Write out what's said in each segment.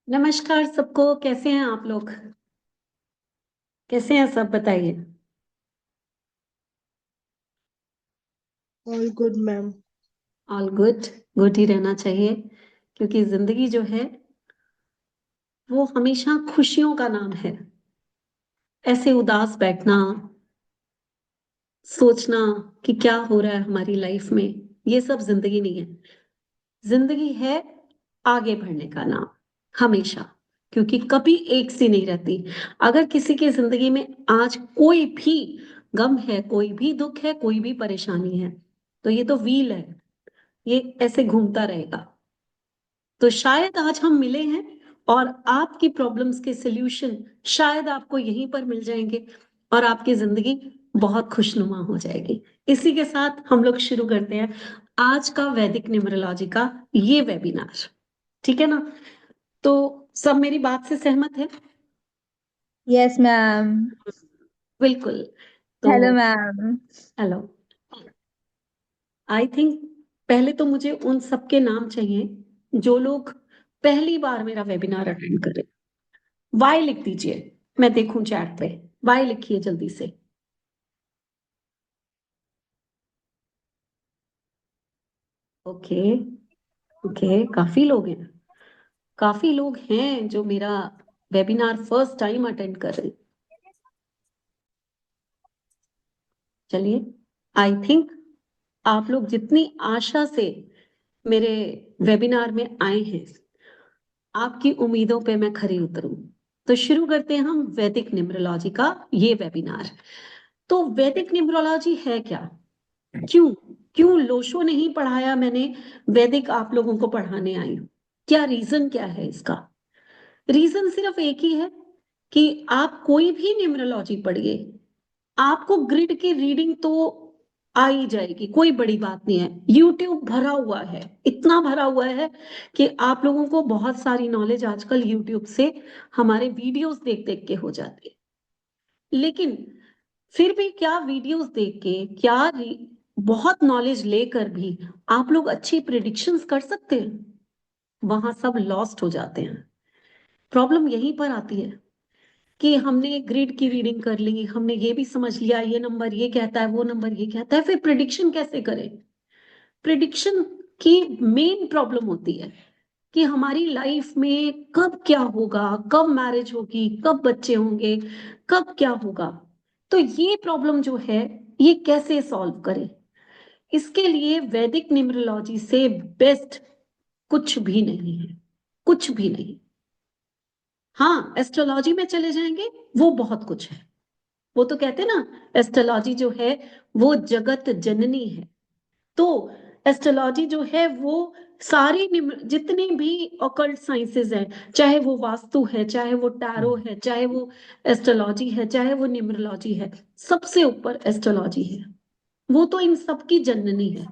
नमस्कार सबको। कैसे हैं आप लोग? कैसे हैं सब बताइए। All good ma'am. All good. Good ही रहना चाहिए, क्योंकि जिंदगी जो है वो हमेशा खुशियों का नाम है। ऐसे उदास बैठना, सोचना कि क्या हो रहा है हमारी लाइफ में, ये सब जिंदगी नहीं है। जिंदगी है आगे बढ़ने का नाम, हमेशा। क्योंकि कभी एक सी नहीं रहती। अगर किसी की जिंदगी में आज कोई भी गम है, कोई भी दुख है, कोई भी परेशानी है, तो ये तो व्हील है, ये ऐसे घूमता रहेगा। तो शायद आज हम मिले हैं और आपकी प्रॉब्लम्स के सल्यूशन शायद आपको यहीं पर मिल जाएंगे और आपकी जिंदगी बहुत खुशनुमा हो जाएगी। इसी के साथ हम लोग शुरू करते हैं आज का वैदिक न्यूमरोलॉजी का ये वेबिनार। ठीक है ना? तो सब मेरी बात से सहमत है? Yes ma'am. बिल्कुल। तो hello ma'am. Hello. I think पहले तो मुझे उन सबके नाम चाहिए जो लोग पहली बार मेरा वेबिनार अटेंड कर रहे हैं। वाई लिख दीजिए, मैं देखूं चैट पे। वाई लिखिए जल्दी से। ओके। ओके, काफी लोग हैं। काफी लोग हैं जो मेरा वेबिनार फर्स्ट टाइम अटेंड कर रहे हैं। चलिए, आई थिंक आप लोग जितनी आशा से मेरे वेबिनार में आए हैं, आपकी उम्मीदों पे मैं खरी उतरूं। तो शुरू करते हैं हम वैदिक न्यूमरोलॉजी का ये वेबिनार। तो वैदिक न्यूमरोलॉजी है क्या? क्यों क्यों लोशो नहीं पढ़ाया मैंने, वैदिक आप लोगों को पढ़ाने आई हूं। क्या रीजन क्या है इसका? रीजन सिर्फ एक ही है कि आप कोई भी न्यूमरोलॉजी पढ़िए, आपको ग्रिड की रीडिंग तो आ ही जाएगी, कोई बड़ी बात नहीं है। यूट्यूब भरा हुआ है, इतना भरा हुआ है कि आप लोगों को बहुत सारी नॉलेज आजकल यूट्यूब से हमारे वीडियोस देख देख के हो जाती है। लेकिन फिर भी क्या वीडियोस देख के, बहुत नॉलेज लेकर भी आप लोग अच्छी प्रिडिक्शंस कर सकते हैं? वहां सब लॉस्ट हो जाते हैं। प्रॉब्लम यहीं पर आती है कि हमने ग्रिड की रीडिंग कर ली, हमने ये भी समझ लिया ये नंबर ये कहता है, वो नंबर ये कहता है, फिर प्रिडिक्शन कैसे करें? प्रिडिक्शन की मेन प्रॉब्लम होती है कि हमारी लाइफ में कब क्या होगा, कब मैरिज होगी, कब बच्चे होंगे, कब क्या होगा। तो ये प्रॉब्लम जो है, ये कैसे सॉल्व करें? इसके लिए वैदिक न्यूमरोलॉजी से बेस्ट कुछ भी नहीं है, कुछ भी नहीं। हाँ, एस्ट्रोलॉजी में चले जाएंगे, वो बहुत कुछ है। वो तो कहते हैं ना, एस्ट्रोलॉजी जो है वो जगत जननी है। तो एस्ट्रोलॉजी जो है वो सारी जितनी भी ऑकल्ट साइंसेज हैं, चाहे वो वास्तु है, चाहे वो टैरो है, चाहे वो एस्ट्रोलॉजी है, चाहे वो न्यूमरोलॉजी है, सबसे ऊपर एस्ट्रोलॉजी है। वो तो इन सबकी जननी है।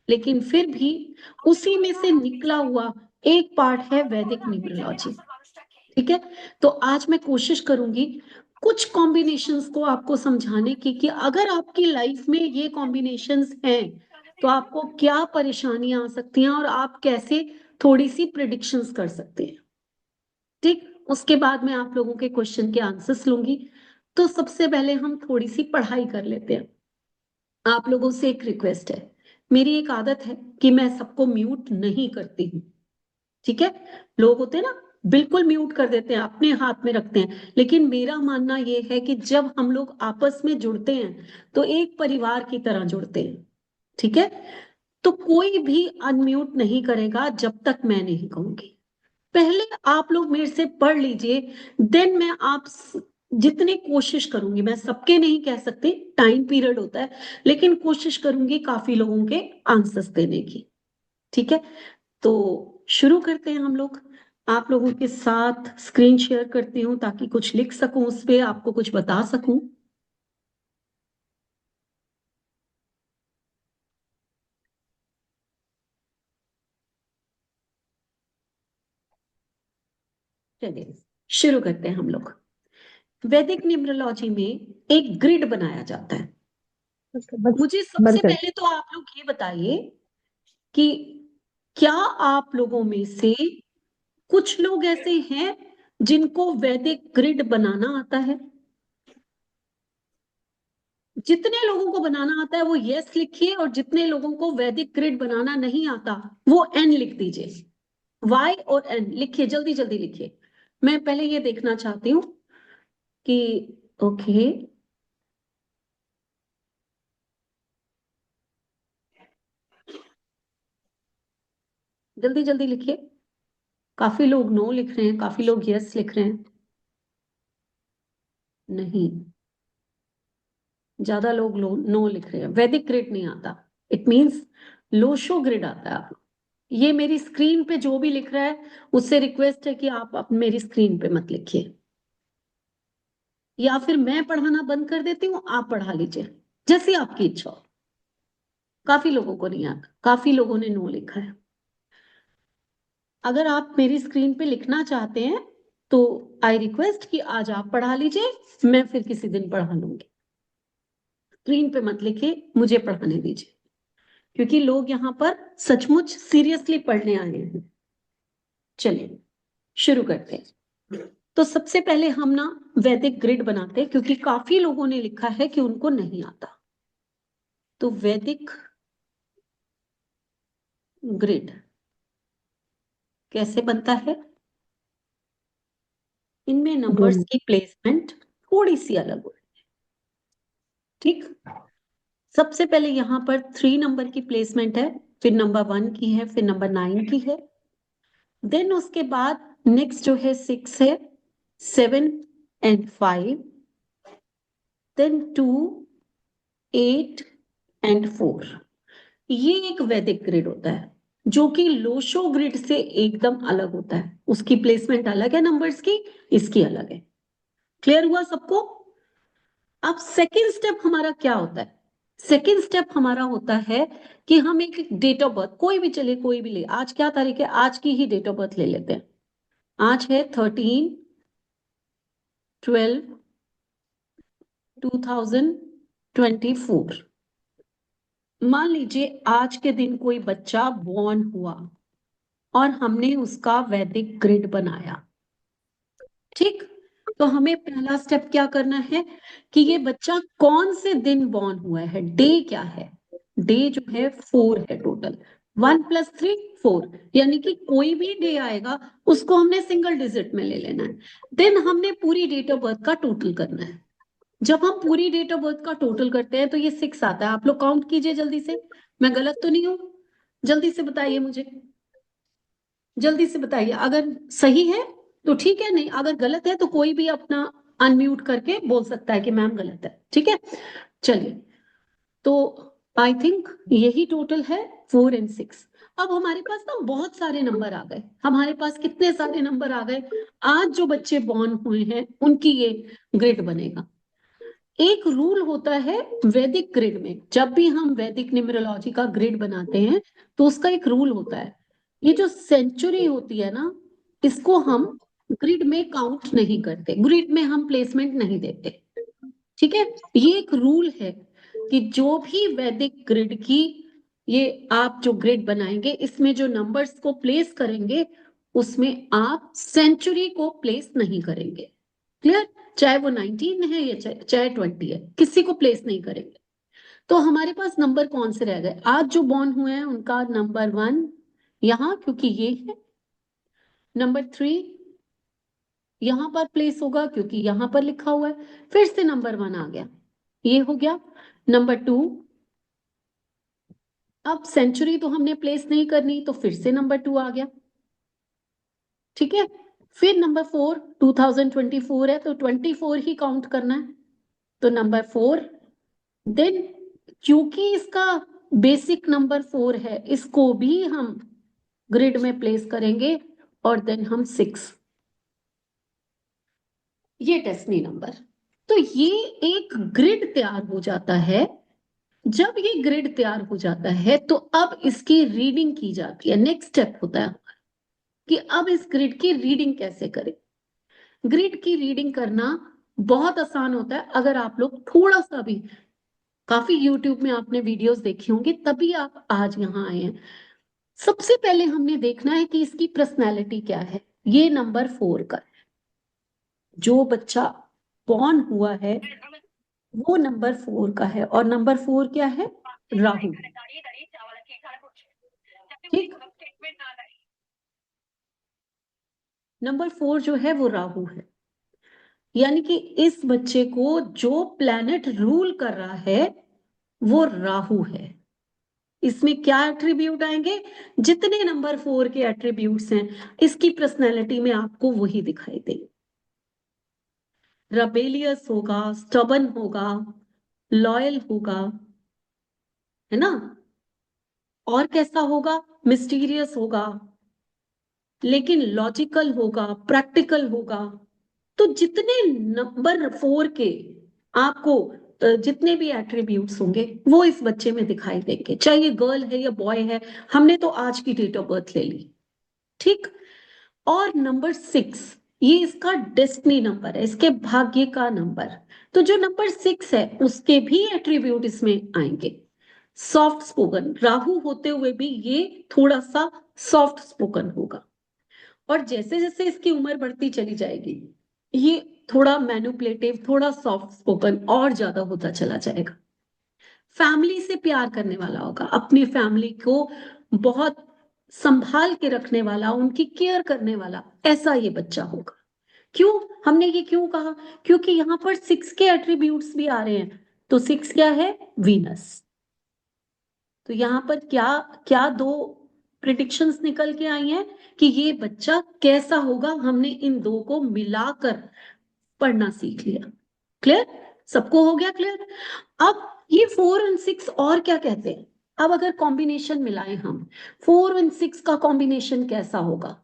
लेकिन फिर भी उसी में से निकला हुआ एक पार्ट है वैदिक न्यूमरोलॉजी। ठीक है? तो आज मैं कोशिश करूंगी कुछ कॉम्बिनेशंस को आपको समझाने की कि अगर आपकी लाइफ में ये कॉम्बिनेशंस हैं तो आपको क्या परेशानियां आ सकती हैं और आप कैसे थोड़ी सी प्रिडिक्शंस कर सकते हैं। ठीक, उसके बाद मैं आप लोगों के क्वेश्चन के आंसर्स लूंगी। तो सबसे पहले हम थोड़ी सी पढ़ाई कर लेते हैं। आप लोगों से एक रिक्वेस्ट है, मेरी एक आदत है कि मैं सबको म्यूट नहीं करती हूँ। ठीक है? लोग होते हैं ना, बिल्कुल म्यूट कर देते हैं, अपने हाथ में रखते हैं। लेकिन मेरा मानना यह है कि जब हम लोग आपस में जुड़ते हैं तो एक परिवार की तरह जुड़ते हैं। ठीक है? तो कोई भी अनम्यूट नहीं करेगा जब तक मैं नहीं कहूंगी। पहले आप लोग मेरे से पढ़ लीजिए, देन मैं जितनी कोशिश करूंगी, मैं सबके नहीं कह सकती, टाइम पीरियड होता है, लेकिन कोशिश करूंगी काफी लोगों के आंसर्स देने की। ठीक है? तो शुरू करते हैं हम लोग। आप लोगों के साथ स्क्रीन शेयर करती हूँ ताकि कुछ लिख सकूं, उस पे आपको कुछ बता सकूं। चलिए शुरू करते हैं हम लोग। वैदिक न्यूमरोलॉजी में एक ग्रिड बनाया जाता है। बस मुझे बंद सबसे कर। पहले तो आप लोग ये बताइए कि क्या आप लोगों में से कुछ लोग ऐसे हैं जिनको वैदिक ग्रिड बनाना आता है। जितने लोगों को बनाना आता है वो यस लिखिए, और जितने लोगों को वैदिक ग्रिड बनाना नहीं आता वो एन लिख दीजिए। वाई और एन लिखिए, जल्दी जल्दी लिखिए। मैं पहले ये देखना चाहती हूँ कि ओके, जल्दी जल्दी लिखिए। काफी लोग नो लिख रहे हैं, काफी लोग यस लिख रहे हैं। नहीं, ज्यादा लोग नो लिख रहे हैं। वैदिक ग्रिड नहीं आता, इट मींस लोशो ग्रिड आता है। आप ये मेरी स्क्रीन पे जो भी लिख रहा है उससे रिक्वेस्ट है कि आप मेरी स्क्रीन पे मत लिखिए, या फिर मैं पढ़ाना बंद कर देती हूँ, आप पढ़ा लीजिए, जैसी आपकी इच्छा हो। काफी लोगों को नहीं आता, काफी लोगों ने नो लिखा है। अगर आप मेरी स्क्रीन पे लिखना चाहते हैं तो आई रिक्वेस्ट कि आज आप पढ़ा लीजिए, मैं फिर किसी दिन पढ़ा लूंगी। स्क्रीन पे मत लिखिए, मुझे पढ़ाने दीजिए, क्योंकि लोग यहाँ पर सचमुच सीरियसली पढ़ने आए हैं। चलिए शुरू करते हैं। तो सबसे पहले हम ना वैदिक ग्रिड बनाते हैं, क्योंकि काफी लोगों ने लिखा है कि उनको नहीं आता। तो वैदिक ग्रिड कैसे बनता है? इनमें नंबर्स की प्लेसमेंट थोड़ी सी अलग हो, ठीक। सबसे पहले यहाँ पर 3 नंबर की प्लेसमेंट है, फिर नंबर 1 की है, फिर नंबर 9 की है। देन उसके बाद नेक्स्ट जो है 6 है, 7 एंड 5, देन 2, 8 एंड 4। ये एक वैदिक ग्रिड होता है जो कि लोशो ग्रिड से एकदम अलग होता है। उसकी प्लेसमेंट अलग है नंबर्स की, इसकी अलग है। क्लियर हुआ सबको? अब सेकेंड स्टेप हमारा क्या होता है? सेकेंड स्टेप हमारा होता है कि हम एक डेट ऑफ बर्थ, कोई भी चले, कोई भी ले। आज क्या तारीख है? आज की ही डेट ऑफ बर्थ ले लेते हैं। आज है 13/12/2024। मान लीजिए आज के दिन कोई बच्चा बॉर्न हुआ और हमने उसका वैदिक ग्रिड बनाया, ठीक। तो हमें पहला स्टेप क्या करना है कि ये बच्चा कौन से दिन बॉर्न हुआ है, डे क्या है। डे जो है 4 है टोटल, 1 + 3 4, यानी कि कोई भी डे आएगा उसको हमने सिंगल डिजिट में ले लेना है। देन हमने पूरी डेट ऑफ बर्थ का टोटल करना है। जब हम पूरी डेट ऑफ बर्थ का टोटल करते हैं तो ये 6 आता है। आप लोग काउंट कीजिए जल्दी से, मैं गलत तो नहीं हूं? जल्दी से बताइए मुझे, जल्दी से बताइए। अगर सही है तो ठीक है, नहीं अगर गलत है तो कोई भी अपना अनम्यूट करके बोल सकता है कि मैम गलत है, ठीक है। चलिए, तो आई थिंक यही टोटल है 4 और 6। अब हमारे पास ना बहुत सारे नंबर आ गए। हमारे पास कितने सारे नंबर आ गए? आज जो बच्चे बॉर्न हुए हैं उनकी ये ग्रिड बनेगा। एक रूल होता है वैदिक ग्रिड में, जब भी हम वैदिक न्यूमरोलॉजी का ग्रिड बनाते हैं तो उसका एक रूल होता है। ये जो सेंचुरी होती है ना, इसको हम ग्रिड में काउंट नहीं करते, ग्रिड में हम प्लेसमेंट नहीं देते, ठीक है। ये एक रूल है कि जो भी वैदिक ग्रिड की, ये आप जो ग्रिड बनाएंगे इसमें जो नंबर्स को प्लेस करेंगे उसमें आप सेंचुरी को प्लेस नहीं करेंगे। क्लियर? चाहे वो 19 है या चाहे 20 है, किसी को प्लेस नहीं करेंगे। तो हमारे पास नंबर कौन से रह गए? आज जो बॉर्न हुए हैं उनका नंबर 1 यहाँ, क्योंकि ये है। नंबर 3 यहां पर प्लेस होगा क्योंकि यहां पर लिखा हुआ है। फिर से नंबर 1 आ गया, ये हो गया। नंबर 2, अब सेंचुरी तो हमने प्लेस नहीं करनी तो फिर से नंबर 2 आ गया, ठीक है। फिर नंबर 4, 2024 है तो 24 ही काउंट करना है, तो नंबर 4। देन क्योंकि इसका बेसिक नंबर 4 है, इसको भी हम ग्रिड में प्लेस करेंगे, और देन हम 6, ये डेस्टिनी नंबर। तो ये एक ग्रिड तैयार हो जाता है। जब ये ग्रिड तैयार हो जाता है तो अब इसकी रीडिंग की जाती है। नेक्स्ट स्टेप होता है कि अब इस ग्रिड की रीडिंग कैसे करें। ग्रिड की रीडिंग करना बहुत आसान होता है अगर आप लोग थोड़ा सा भी, काफी यूट्यूब में आपने वीडियोस देखी होंगी तभी आप आज यहाँ आए हैं। सबसे पहले हमने देखना है कि इसकी पर्सनैलिटी क्या है। ये नंबर 4 का है। जो बच्चा बॉर्न हुआ है वो नंबर 4 का है, और नंबर 4 क्या है? राहु। ठीक, नंबर 4 जो है वो राहु है। यानी कि इस बच्चे को जो प्लैनेट रूल कर रहा है वो राहु है। इसमें क्या एट्रीब्यूट आएंगे? जितने नंबर 4 के एट्रीब्यूट्स हैं, इसकी पर्सनैलिटी में आपको वही दिखाई देंगे। रबेलियस होगा, स्टबन होगा, लॉयल होगा, है ना? और कैसा होगा? मिस्टीरियस होगा, लेकिन लॉजिकल होगा, प्रैक्टिकल होगा। तो जितने नंबर 4 के आपको जितने भी एट्रीब्यूट्स होंगे वो इस बच्चे में दिखाई देंगे, चाहे ये गर्ल है या बॉय है। हमने तो आज की डेट ऑफ बर्थ ले ली, ठीक। और नंबर 6 ये इसका डेस्टिनी नंबर है, इसके भाग्य का नंबर। तो जो नंबर 6 है उसके भी एट्रीब्यूट इसमें आएंगे। सॉफ्ट स्पोकन, राहु होते हुए भी ये थोड़ा सा सॉफ्ट स्पोकन होगा। और जैसे जैसे इसकी उम्र बढ़ती चली जाएगी ये थोड़ा मैनिपुलेटिव, थोड़ा सॉफ्ट स्पोकन और ज्यादा होता चला जाएगा। फैमिली से प्यार करने वाला होगा, अपनी फैमिली को बहुत संभाल के रखने वाला, उनकी केयर करने वाला, ऐसा ये बच्चा होगा। क्यों हमने ये क्यों कहा? क्योंकि यहाँ पर 6 के एट्रीब्यूट्स भी आ रहे हैं। तो 6 क्या है? वीनस। तो यहाँ पर क्या क्या दो प्रिडिक्शंस निकल के आई हैं कि ये बच्चा कैसा होगा। हमने इन दो को मिलाकर पढ़ना सीख लिया। क्लियर? सबको हो गया क्लियर? अब ये 4 और 6 और क्या कहते हैं? अब अगर कॉम्बिनेशन मिलाएं हम, 4 और 6 का कॉम्बिनेशन कैसा होगा?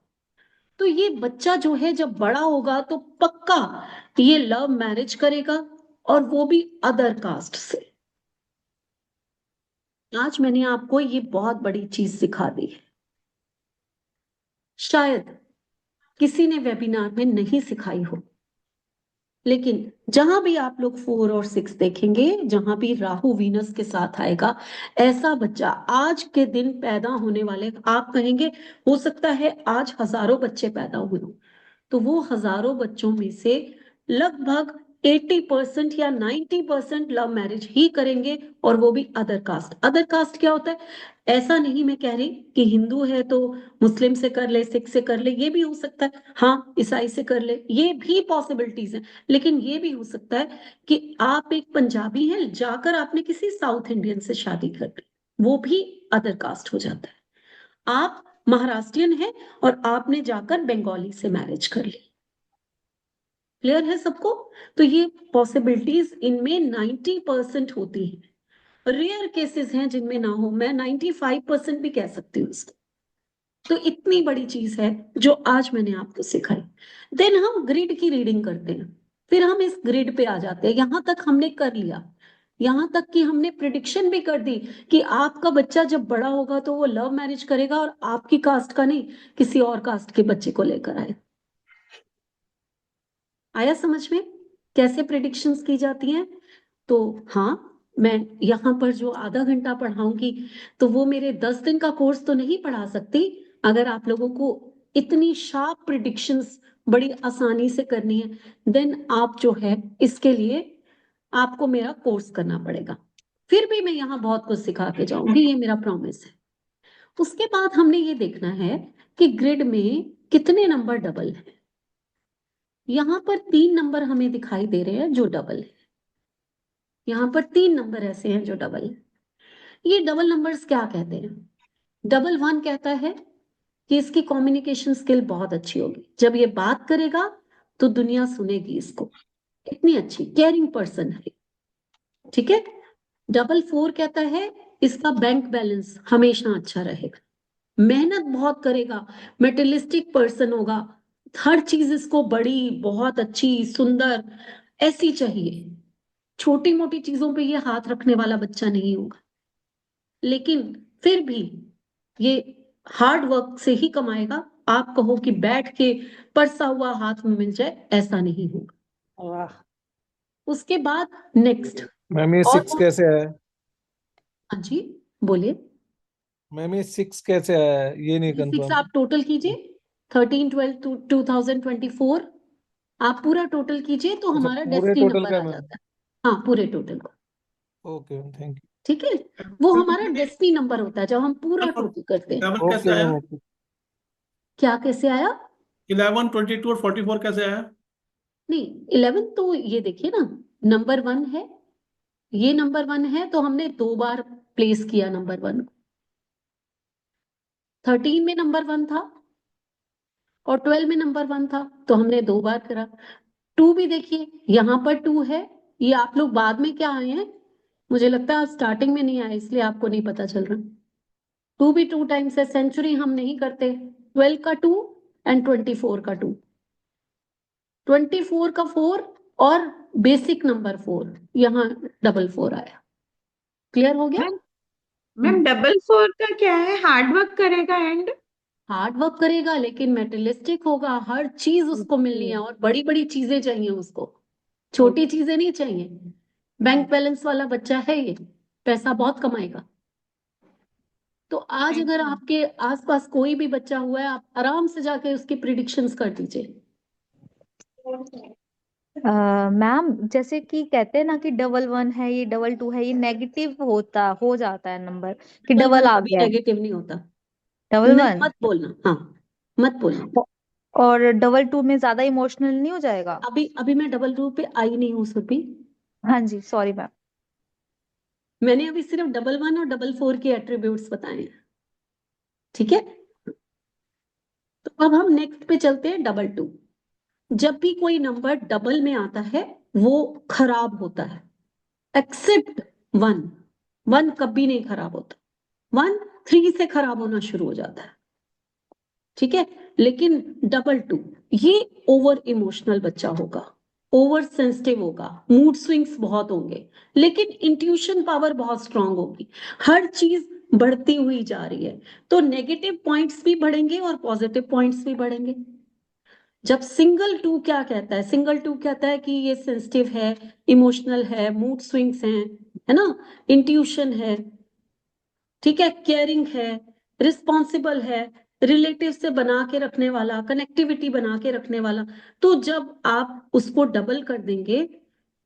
तो ये बच्चा जो है जब बड़ा होगा तो पक्का ये लव मैरिज करेगा, और वो भी अदर कास्ट से। आज मैंने आपको ये बहुत बड़ी चीज सिखा दी है, शायद किसी ने वेबिनार में नहीं सिखाई हो। लेकिन जहां भी आप लोग 4 और 6 देखेंगे, जहां भी राहु वीनस के साथ आएगा, ऐसा बच्चा आज के दिन पैदा होने वाले, आप कहेंगे हो सकता है आज हजारों बच्चे पैदा हुए हो, तो वो हजारों बच्चों में से लगभग 80% या 90% लव मैरिज ही करेंगे, और वो भी अदर कास्ट। अदर कास्ट क्या होता है? ऐसा नहीं मैं कह रही कि हिंदू है तो मुस्लिम से कर ले, सिख से कर ले, ये भी हो सकता है। हाँ, ईसाई से कर ले, ये भी पॉसिबिलिटीज है। लेकिन ये भी हो सकता है कि आप एक पंजाबी हैं, जाकर आपने किसी साउथ इंडियन से शादी कर ली, वो भी अदर कास्ट हो जाता है। आप महाराष्ट्रियन हैं और आपने जाकर बंगाली से मैरिज कर ली। क्लियर है सबको? तो ये पॉसिबिलिटीज इनमें 90% होती हैं। रेयर केसेस हैं जिनमें ना हो, मैं 95% भी कह सकती हूँ इसको। तो इतनी बड़ी चीज है जो आज मैंने आपको सिखाई। देन हम ग्रिड की रीडिंग करते हैं, फिर हम इस ग्रिड पे आ जाते हैं। यहां तक हमने कर लिया, यहां तक कि हमने प्रिडिक्शन भी कर दी कि आपका बच्चा जब बड़ा होगा तो वो लव मैरिज करेगा, और आपकी कास्ट का नहीं, किसी और कास्ट के बच्चे को लेकर आए। आया समझ में कैसे प्रिडिक्शंस की जाती हैं? तो हाँ, मैं यहाँ पर जो आधा घंटा पढ़ाऊंगी तो वो मेरे 10 दिन का कोर्स तो नहीं पढ़ा सकती। अगर आप लोगों को इतनी शार्प प्रिडिक्शंस बड़ी आसानी से करनी है, देन आप जो है इसके लिए आपको मेरा कोर्स करना पड़ेगा। फिर भी मैं यहाँ बहुत कुछ सिखा के जाऊंगी, ये मेरा प्रॉमिस है। उसके बाद हमने ये देखना है कि ग्रिड में कितने नंबर डबल है। यहाँ पर 3 नंबर हमें दिखाई दे रहे हैं जो डबल है। यहाँ पर 3 नंबर ऐसे हैं जो डबल है। ये डबल नंबर्स क्या कहते हैं? डबल 1 कहता है कि इसकी कम्युनिकेशन स्किल बहुत अच्छी होगी, जब ये बात करेगा तो दुनिया सुनेगी इसको, इतनी अच्छी केयरिंग पर्सन है। ठीक है। डबल 4 कहता है इसका बैंक बैलेंस हमेशा अच्छा रहेगा, मेहनत बहुत करेगा, मेटेरियलिस्टिक पर्सन होगा, हर चीज इसको बड़ी, बहुत अच्छी, सुंदर ऐसी चाहिए। छोटी मोटी चीजों पे ये हाथ रखने वाला बच्चा नहीं होगा। लेकिन फिर भी ये हार्ड वर्क से ही कमाएगा। आप कहो कि बैठ के परसा हुआ हाथ में मिल जाए, ऐसा नहीं होगा। वाह उसके बाद नेक्स्ट। मैम, ये और 6 कैसे है? हाँ जी, बोलिए। मैम, ये 6 कैसे आया है? ये नहीं 6 कंफर्म। आप टोटल कीजिए, 13, 12, 2024 आप पूरा टोटल कीजिए तो अच्छा, हमारा पूरे डेस्टिनी टोटल नंबर का आ मैम? जाता है। हाँ, पूरे टोटल का। ओके मैम, थैंक ठीक है, वो हमारा डेस्टिनी नंबर होता है जब हम पूरा टोटल करते हैं। 11 यू। कैसे ओके आया? Ma'am, okay. क्या कैसे आया? 11, 22 और 44 कैसे आया? नहीं, 11 तो ये देखिए ना, नंबर 1 है, ये नंबर 1 है तो हमने 2 बार प्लेस किया नंबर 1 को। 13 में नंबर 1 था और 12 में नंबर 1 था तो हमने 2 बार करा। 2 भी देखिए, यहाँ पर 2 है, ये आप लोग बाद में क्या आए हैं, मुझे लगता है आप स्टार्टिंग में नहीं आए इसलिए आपको नहीं पता चल रहा। 2 भी 2 टाइम्स है, सेंचुरी हम नहीं करते। 12 का 2 एंड 24 का 2, 24 का 4 और बेसिक नंबर 4, यहाँ 4 आया। क्लियर हो गया? मैम मैम 4 का क्या है? हार्ड वर्क करेगा एंड हार्ड वर्क करेगा लेकिन मेटेरियलिस्टिक होगा, हर चीज उसको मिलनी है और बड़ी बड़ी चीजें चाहिए उसको, छोटी चीजें नहीं चाहिए। बैंक बैलेंस वाला बच्चा है ये, पैसा बहुत कमाएगा। तो आज अगर आपके आसपास कोई भी बच्चा हुआ है, आप आराम से जाके उसकी प्रिडिक्शंस कर दीजिए। मैम जैसे कि कहते हैं ना कि 11 है, ये 22 है, ये नेगेटिव हो जाता है नंबर कि डबल आ कभी गया है। नेगेटिव नहीं होता। डबल नहीं, वन मत बोलना, हाँ मत बोलना। और 22 में ज्यादा इमोशनल नहीं हो जाएगा? अभी अभी मैं 2 पे आई नहीं हूँ सुरभि, हाँ जी, सॉरी मैम। मैंने अभी सिर्फ 11 और 4 के एट्रीब्यूट्स बताए हैं। ठीक है, तो अब हम नेक्स्ट पे चलते हैं। 2 जब भी कोई नंबर डबल में आता है वो खराब होता है, एक्सेप्ट 1 कभी नहीं खराब होता। 3 से खराब होना शुरू हो जाता है। ठीक है, लेकिन 2 ये ओवर इमोशनल बच्चा होगा, ओवर सेंसिटिव होगा, मूड स्विंग्स बहुत होंगे, लेकिन इंट्यूशन पावर बहुत स्ट्रांग होगी। हर चीज बढ़ती हुई जा रही है, तो नेगेटिव पॉइंट्स भी बढ़ेंगे और पॉजिटिव पॉइंट्स भी बढ़ेंगे। जब सिंगल 2 क्या कहता है, सिंगल 2 कहता है कि ये सेंसिटिव है, इमोशनल है, मूड स्विंग्स हैं, है ना, इंट्यूशन है, ठीक है, केयरिंग है, रिस्पॉन्सिबल है, रिलेटिव से बना के रखने वाला, कनेक्टिविटी बना के रखने वाला। तो जब आप उसको डबल कर देंगे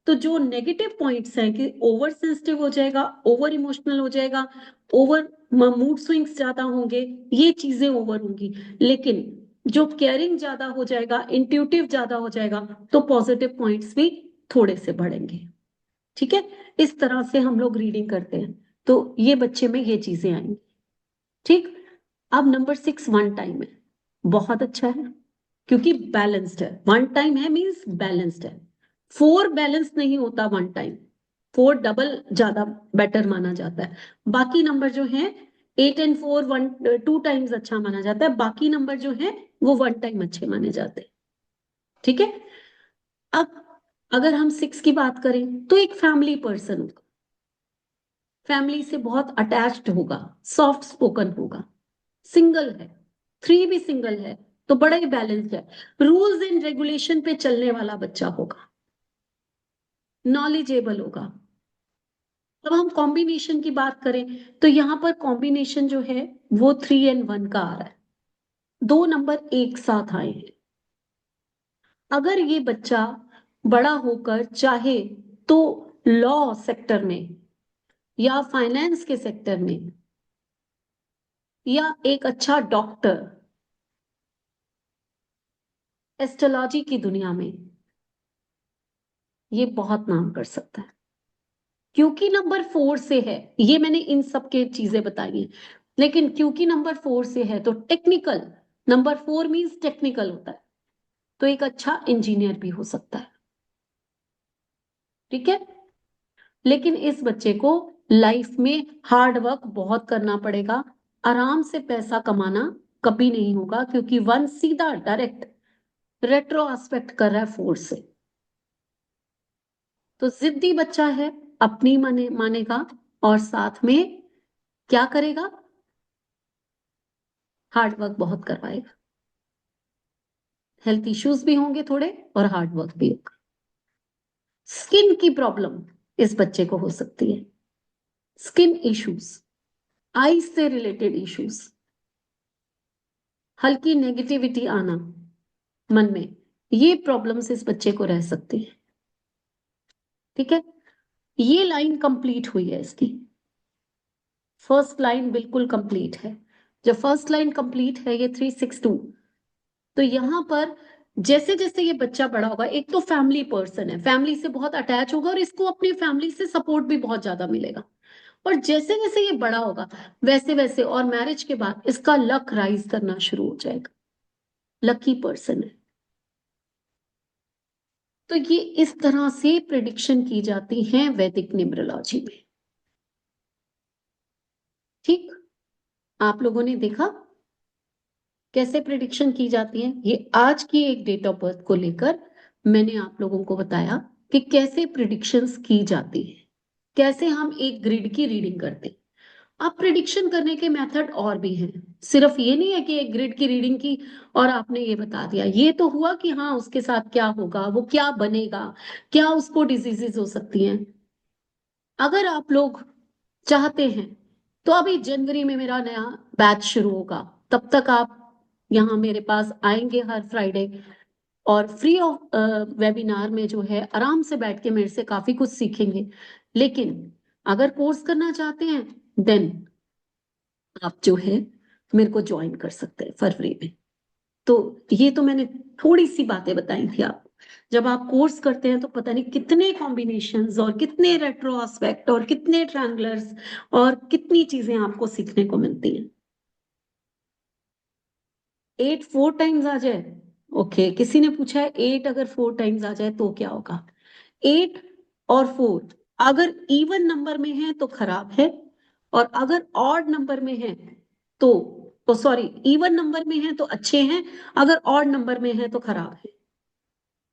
तो जो नेगेटिव पॉइंट्स हैं कि ओवर सेंसिटिव हो जाएगा, ओवर इमोशनल हो जाएगा, ओवर मूड स्विंग्स ज्यादा होंगे, ये चीजें ओवर होंगी। लेकिन जो केयरिंग ज्यादा हो जाएगा, इंट्यूटिव ज्यादा हो जाएगा, तो पॉजिटिव पॉइंट्स भी थोड़े से बढ़ेंगे। ठीक है, इस तरह से हम लोग रीडिंग करते हैं, तो ये बच्चे में ये चीजें आएंगी। ठीक, अब नंबर 6 1 टाइम है, बहुत अच्छा है क्योंकि बैलेंस्ड है। 1 टाइम है मींस बैलेंस्ड है। 4 बैलेंस नहीं होता 1 टाइम, 4 डबल ज्यादा बेटर माना जाता है। बाकी नंबर जो है 8 एंड 4 2 टाइम्स अच्छा माना जाता है, बाकी नंबर जो है वो 1 टाइम अच्छे माने जाते हैं। ठीक है, अब अगर हम 6 की बात करें तो एक फैमिली पर्सन होगा, फैमिली से बहुत अटैच्ड होगा, सॉफ्ट स्पोकन होगा, सिंगल है। 3 भी सिंगल है तो बड़ा ही बैलेंस्ड है, रूल्स एंड रेगुलेशन पे चलने वाला बच्चा होगा, नॉलेजेबल होगा। अब हम कॉम्बिनेशन की बात करें तो यहां पर कॉम्बिनेशन जो है वो 3 एंड 1 का आ रहा है, 2 नंबर एक साथ आए हैं। अगर ये बच्चा बड़ा होकर चाहे तो लॉ सेक्टर में या फाइनेंस के सेक्टर में या एक अच्छा डॉक्टर, एस्ट्रोलॉजी की दुनिया में ये बहुत नाम कर सकता है, क्योंकि नंबर 4 से है। ये मैंने इन सब के चीजें बताई हैं, लेकिन क्योंकि नंबर 4 से है तो टेक्निकल, नंबर 4 मीन्स टेक्निकल होता है, तो एक अच्छा इंजीनियर भी हो सकता है। ठीक है, लेकिन इस बच्चे को लाइफ में हार्ड वर्क बहुत करना पड़ेगा, आराम से पैसा कमाना कभी नहीं होगा, क्योंकि 1 सीधा डायरेक्ट रेट्रो एस्पेक्ट कर रहा है 4 से। तो जिद्दी बच्चा है, अपनी मानेगा और साथ में क्या करेगा, हार्ड वर्क बहुत करवाएगा। हेल्थ इश्यूज भी होंगे थोड़े और हार्ड वर्क भी होगा। स्किन की प्रॉब्लम इस बच्चे को हो सकती है, स्किन इश्यूज, आईज से रिलेटेड इश्यूज, हल्की नेगेटिविटी आना मन में, ये प्रॉब्लम्स इस बच्चे को रह सकती है। ठीक है, ये लाइन कंप्लीट हुई है इसकी, फर्स्ट लाइन बिल्कुल कंप्लीट है। जब फर्स्ट लाइन कंप्लीट है ये 362, तो यहां पर जैसे जैसे ये बच्चा बड़ा होगा, एक तो फैमिली पर्सन है, फैमिली से बहुत अटैच होगा और इसको अपनी फैमिली से सपोर्ट भी बहुत ज्यादा मिलेगा। और जैसे जैसे ये बड़ा होगा वैसे वैसे, और मैरिज के बाद इसका लक राइज करना शुरू हो जाएगा, लकी पर्सन है। तो ये इस तरह से प्रिडिक्शन की जाती है वैदिक न्यूमरोलॉजी में। ठीक, आप लोगों ने देखा कैसे प्रिडिक्शन की जाती है। ये आज की एक डेट ऑफ बर्थ को लेकर मैंने आप लोगों को बताया कि कैसे प्रिडिक्शंस की जाती है, कैसे हम एक ग्रिड की रीडिंग करते हैं। अब प्रिडिक्शन करने के मेथड और भी हैं, सिर्फ ये नहीं है कि एक ग्रिड की रीडिंग की और आपने ये बता दिया, ये तो हुआ कि हाँ उसके साथ क्या होगा, वो क्या बनेगा, क्या उसको डिजीजेस हो सकती हैं। अगर आप लोग चाहते हैं तो अभी जनवरी में मेरा नया बैच शुरू होगा, तब तक आप यहाँ मेरे पास आएंगे हर फ्राइडे, और फ्री ऑफ वेबिनार में जो है आराम से बैठ के मेरे से काफी कुछ सीखेंगे। लेकिन अगर कोर्स करना चाहते हैं देन आप जो है मेरे को ज्वाइन कर सकते हैं फरवरी में। तो ये तो मैंने थोड़ी सी बातें बताई थी आपको। जब आप कोर्स करते हैं तो पता नहीं कितने कॉम्बिनेशंस और कितने रेट्रो एस्पेक्ट और कितने ट्रायंगुलर्स और कितनी चीजें आपको सीखने को मिलती हैं। 8 4 टाइम्स आ जाए, ओके, किसी ने पूछा है 8 अगर 4 टाइम्स आ जाए तो क्या होगा। 8 और 4 अगर इवन नंबर में है तो खराब है, और अगर ऑड नंबर में है तो सॉरी, इवन नंबर में है तो अच्छे हैं, अगर ऑड नंबर में है तो खराब है।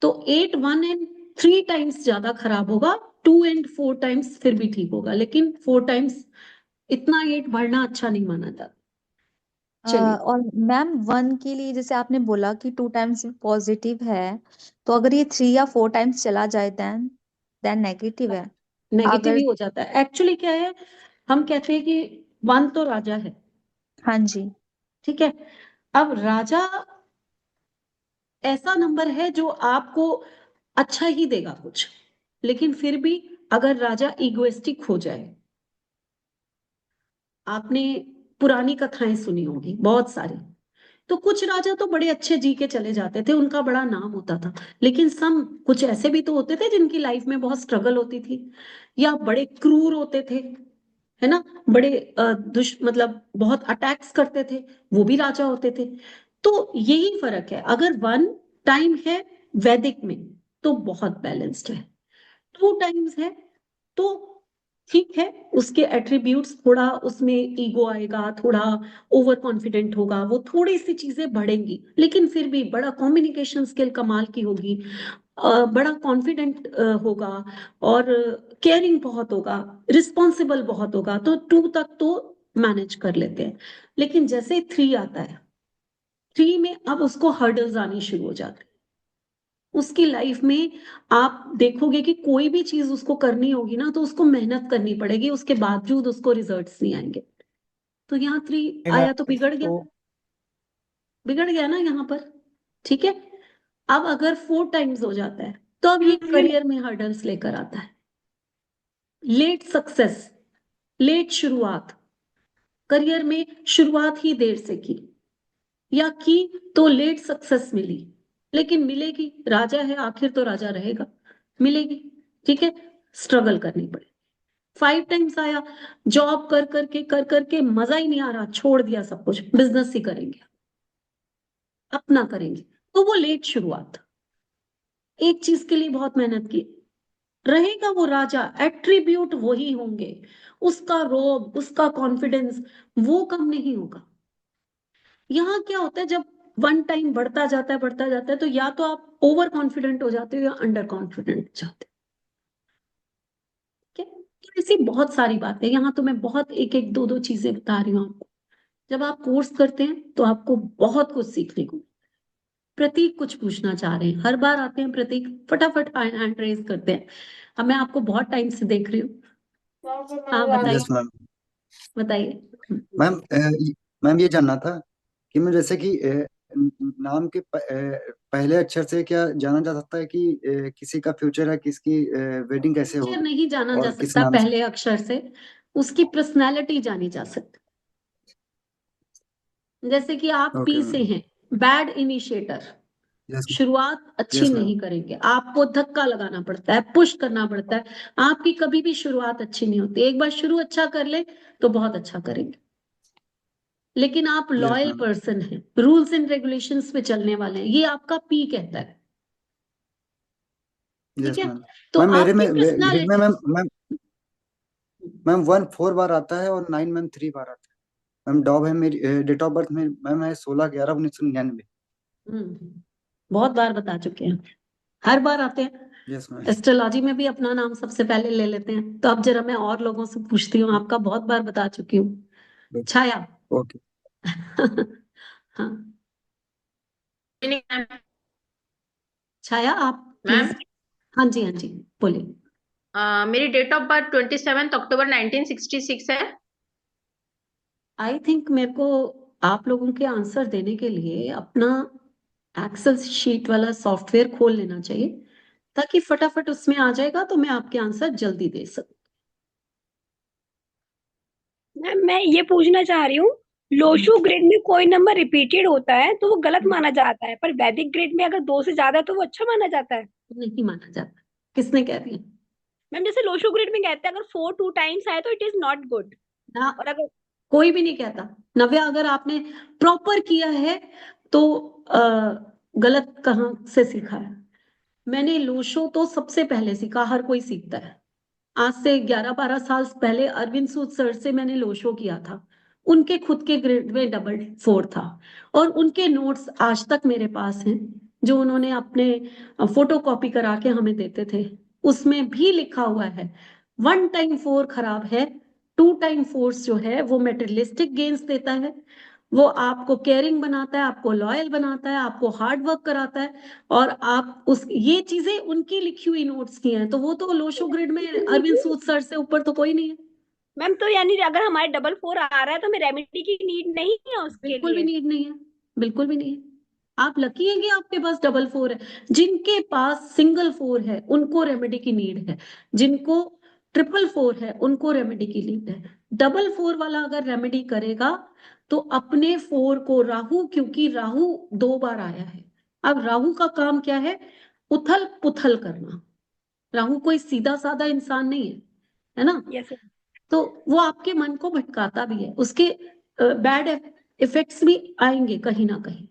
तो 8 1 एंड 3 टाइम्स ज्यादा खराब होगा, 2 एंड 4 टाइम्स फिर भी ठीक होगा, लेकिन 4 टाइम्स इतना 8 बढ़ना अच्छा नहीं माना जाता। चलिए, और मैम 1 के लिए जैसे आपने बोला कि 2 टाइम्स पॉजिटिव है, तो अगर ये 3 या 4 टाइम्स चला जाए देन नेगेटिव है। नेगेटिव अगर ही हो जाता है। एक्चुअली क्या है, हम कहते हैं कि 1 तो राजा है, हाँ जी, ठीक है। अब राजा ऐसा नंबर है जो आपको अच्छा ही देगा कुछ, लेकिन फिर भी अगर राजा इगोइस्टिक हो जाए, आपने पुरानी कथाएं सुनी होगी बहुत सारी, तो कुछ राजा तो बड़े अच्छे जी के चले जाते थे, उनका बड़ा नाम होता था, लेकिन सम कुछ ऐसे भी तो होते थे जिनकी लाइफ में बहुत स्ट्रगल होती थी, या बड़े क्रूर होते थे, है ना, बड़े मतलब बहुत अटैक्स करते थे, वो भी राजा होते थे। तो यही फर्क है, अगर 1 टाइम है वैदिक में तो बहुत बैलेंस्ड है, 2 टाइम्स है तो ठीक है, उसके एट्रीब्यूट्स थोड़ा उसमें ईगो आएगा, थोड़ा ओवर कॉन्फिडेंट होगा, वो थोड़ी सी चीजें बढ़ेंगी, लेकिन फिर भी बड़ा कम्युनिकेशन स्किल कमाल की होगी, बड़ा कॉन्फिडेंट होगा, और केयरिंग बहुत होगा, रिस्पॉन्सिबल बहुत होगा, तो 2 तक तो मैनेज कर लेते हैं। लेकिन जैसे 3 आता है, 3 में अब उसको हर्डल्स आनी शुरू हो जाते हैं। उसकी लाइफ में आप देखोगे कि कोई भी चीज उसको करनी होगी ना तो उसको मेहनत करनी पड़ेगी, उसके बावजूद उसको रिजल्ट्स नहीं आएंगे। तो यहाँ 3 नहीं आया मैम, तो बिगड़ गया, तो बिगड़ गया ना यहाँ पर। ठीक है, अब अगर 4 टाइम्स हो जाता है तो अब ये करियर में हर्डल्स लेकर आता है, लेट सक्सेस, लेट शुरुआत, करियर में शुरुआत ही देर से की, या की तो लेट सक्सेस मिली, लेकिन मिलेगी, राजा है आखिर तो राजा रहेगा, मिलेगी। ठीक है, स्ट्रगल करनी पड़े। 5 टाइम्स आया, जॉब कर करके मजा ही नहीं आ रहा, छोड़ दिया सब कुछ, बिजनेस ही करेंगे, अपना करेंगे, तो वो लेट शुरुआत, एक चीज के लिए बहुत मेहनत की, रहेगा वो राजा, एट्रीब्यूट वही होंगे, उसका रोब, उसका कॉन्फिडेंस वो कम नहीं होगा। यहाँ क्या होता है, जब 1 टाइम बढ़ता जाता है तो या तो आप ओवर कॉन्फिडेंट हो जाते हो या अंडर कॉन्फिडेंट हो जाते हो। ठीक है, तो ऐसी बहुत सारी बातें, यहाँ तो मैं बहुत एक एक दो दो चीजें बता रही हूँ आपको। जब आप कोर्स करते हैं तो आपको बहुत कुछ सीखने को। प्रतीक कुछ पूछना चाह रहे हैं, हर बार आते हैं प्रतीक, फटाफट हैंड रेज करते हैं। अब मैं आपको बहुत टाइम से देख रही हूँ, हाँ बताइए, यस मैम। बताइए। मैम मैम ये जानना था कि मैं जैसे कि नाम के पहले अक्षर से क्या जाना जा सकता है कि किसी का फ्यूचर है, किसकी वेडिंग कैसे फ्यूचर होगी नहीं जाना जा और किस सकता नाम से? पहले अक्षर से, उसकी पर्सनैलिटी जानी जा सकती। जैसे कि आप ओके पी मैम। से हैं, बैड इनिशिएटर, यस शुरुआत अच्छी यस मैम। नहीं करेंगे, आपको धक्का लगाना पड़ता है, पुश करना पड़ता है। आपकी कभी भी शुरुआत अच्छी नहीं होती, एक बार शुरू अच्छा कर ले तो बहुत अच्छा करेंगे। लेकिन आप यस लॉयल मैम। पर्सन हैं, रूल्स एंड रेगुलेशंस पे चलने वाले हैं, ये आपका पी कहता है। ठीक यस है, मैम। तो मैम मेरे में आपकी ग्रिड में पर्सनालिटी। मैम मैम 1 4 बार आता है और 9 मैम 3 बार आता है। मैम डॉब है मेरी, डेट ऑफ बर्थ में मैम है 16/11/1999। बहुत बार बता चुके हैं, हर बार आते हैं। Yes ma'am. एस्ट्रोलॉजी में भी अपना नाम सबसे पहले ले लेते हैं, तो अब जरा मैं और लोगों से पूछती हूँ, आपका बहुत बार बता चुकी हूँ। छाया। ओके। हाँ, छाया आप मैम प्लीज। हाँ जी, हाँ जी, बोलिए। मेरी डेट ऑफ बर्थ 27 अक्टूबर 1966 है। आई थिंक मेरे को आप लोगों के आंसर देने के लिए अपना एक्सेल शीट वाला सॉफ्टवेयर खोल लेना चाहिए, ताकि फटाफट उसमें आ जाएगा तो मैं आपके आंसर जल्दी दे सकूं। मैम मैं ये पूछना चाह रही हूँ, लोशु ग्रिड में कोई नंबर रिपीटेड होता है तो वो गलत माना जाता है, पर वैदिक ग्रिड में अगर 2 से ज्यादा है तो वो अच्छा माना जाता है। नहीं माना जाता, किसने कह दिया? मैम जैसे लोशु ग्रिड में कहते हैं अगर 4 2 टाइम्स आए तो इट इज नॉट गुड, ना, और अगर कोई भी नहीं कहता। नव्या, अगर आपने प्रॉपर किया है तो गलत कहाँ से सीखा है? मैंने लोशो तो सबसे पहले सीखा, हर कोई सीखता है। आज से 11-12 साल पहले अरविंद सूद सर से मैंने लोशो किया था। उनके खुद के ग्रेड में 444 था, और उनके नोट्स आज तक मेरे पास हैं, जो उन्होंने अपने फोटो कॉपी करा के हमें देते थे। उसमें भी लिखा हुआ है 1 टाइम 4 खराब है, 2 टाइम फोर्स जो है वो मेटेरियलिस्टिक गेन्स देता है, वो आपको केयरिंग बनाता है, आपको लॉयल बनाता है, आपको हार्ड वर्क कराता है। और आप उस ये चीजें उनकी लिखी हुई नोट्स की हैं, तो वो तो लोशो ग्रिड में अरविंद सूद सर से ऊपर तो कोई नहीं है। मैम तो यानी अगर हमारे 4 आ रहा है तो हमें रेमेडी की नीड नहीं है उसके बिल्कुल भी लिए। नीड नहीं है, बिल्कुल भी नहीं है। आप लकी हैं कि आपके पास 444 है। जिनके पास सिंगल 4 है उनको रेमेडी की नीड है, जिनको 444 है उनको रेमेडी की नीड है। 444 वाला अगर रेमेडी करेगा तो अपने 4 को, राहु, क्योंकि राहु 2 बार आया है। अब राहु का काम क्या है? उथल पुथल करना। राहु कोई सीधा साधा इंसान नहीं है ना? यस तो वो आपके मन को भटकाता भी है, उसके बैड इफेक्ट्स भी आएंगे कहीं ना कहीं।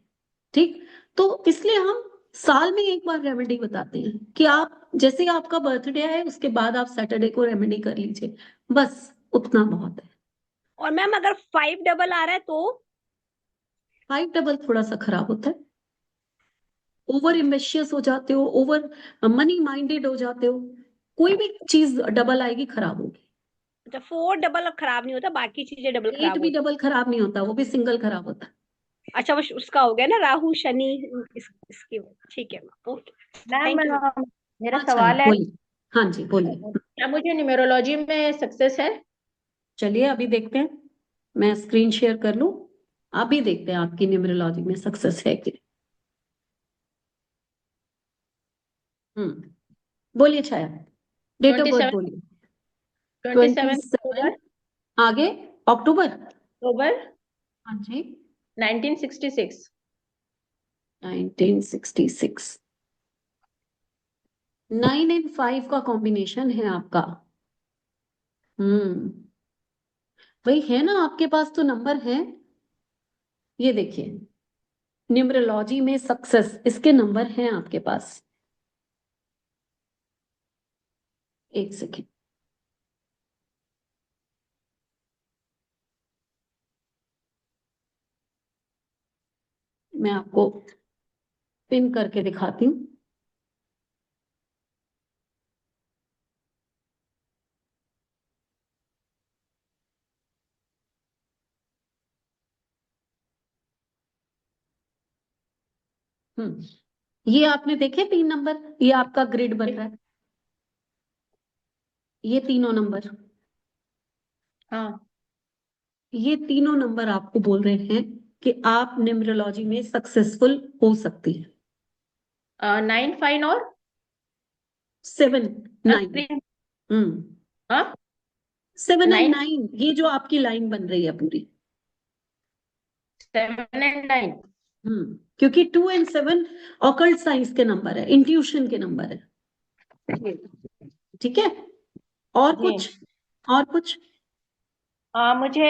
ठीक, तो इसलिए हम साल में एक बार रेमेडी बताते हैं कि आप जैसे ही आपका बर्थडे है उसके बाद आप सैटरडे को रेमेडी कर लीजिए, बस उतना बहुत है। और मैम अगर 5 डबल आ रहा है तो 5 डबल थोड़ा सा खराब होता है, ओवर एम्बिशियस हो जाते हो, ओवर मनी माइंडेड हो जाते हो, कोई भी चीज डबल आएगी खराब होगी। अच्छा 4 डबल खराब नहीं होता, बाकी चीजें डबल 8 खराब भी होती। डबल खराब नहीं होता, वो भी सिंगल खराब होता है। अच्छा वो उसका हो गया ना, राहु शनि इसकी। ठीक है ma'am, okay ma'am thank you. मेरा अच्छा, सवाल है, बोलिए। हाँ जी, बोलिए। क्या मुझे न्यूमेरोलॉजी में सक्सेस है? चलिए अभी देखते हैं, मैं स्क्रीन शेयर कर लूं, अभी देखते हैं आपकी न्यूमरोलॉजी में सक्सेस है कि नहीं। बोलिए छाया, डेट ऑफ बर्थ 27 बोलिए। 27 27, अक्टूबर आगे अक्टूबर। अक्टूबर हाँ जी, 1966। 1966। 9 एंड 5 का कॉम्बिनेशन है आपका। हम्म, वही है ना, आपके पास तो नंबर है। ये देखिए, न्यूमरोलॉजी में सक्सेस, इसके नंबर हैं आपके पास। एक सेकेंड, मैं आपको पिन करके दिखाती हूँ। ये आपने देखे 3 नंबर, ये आपका ग्रिड बन रहा है, ये तीनों नंबर, हाँ ये तीनों नंबर आपको बोल रहे हैं कि आप न्यूमरोलॉजी में सक्सेसफुल हो सकती हैं। 9 फाइन और 7 9 3 हम्म 7 एंड 9 9 ये जो आपकी लाइन बन रही है पूरी। 7 एंड 9। क्योंकि 2 एंड 7 ऑकल्ट साइंस के नंबर है, इंट्यूशन के नंबर है। ठीक है, और जी। कुछ मुझे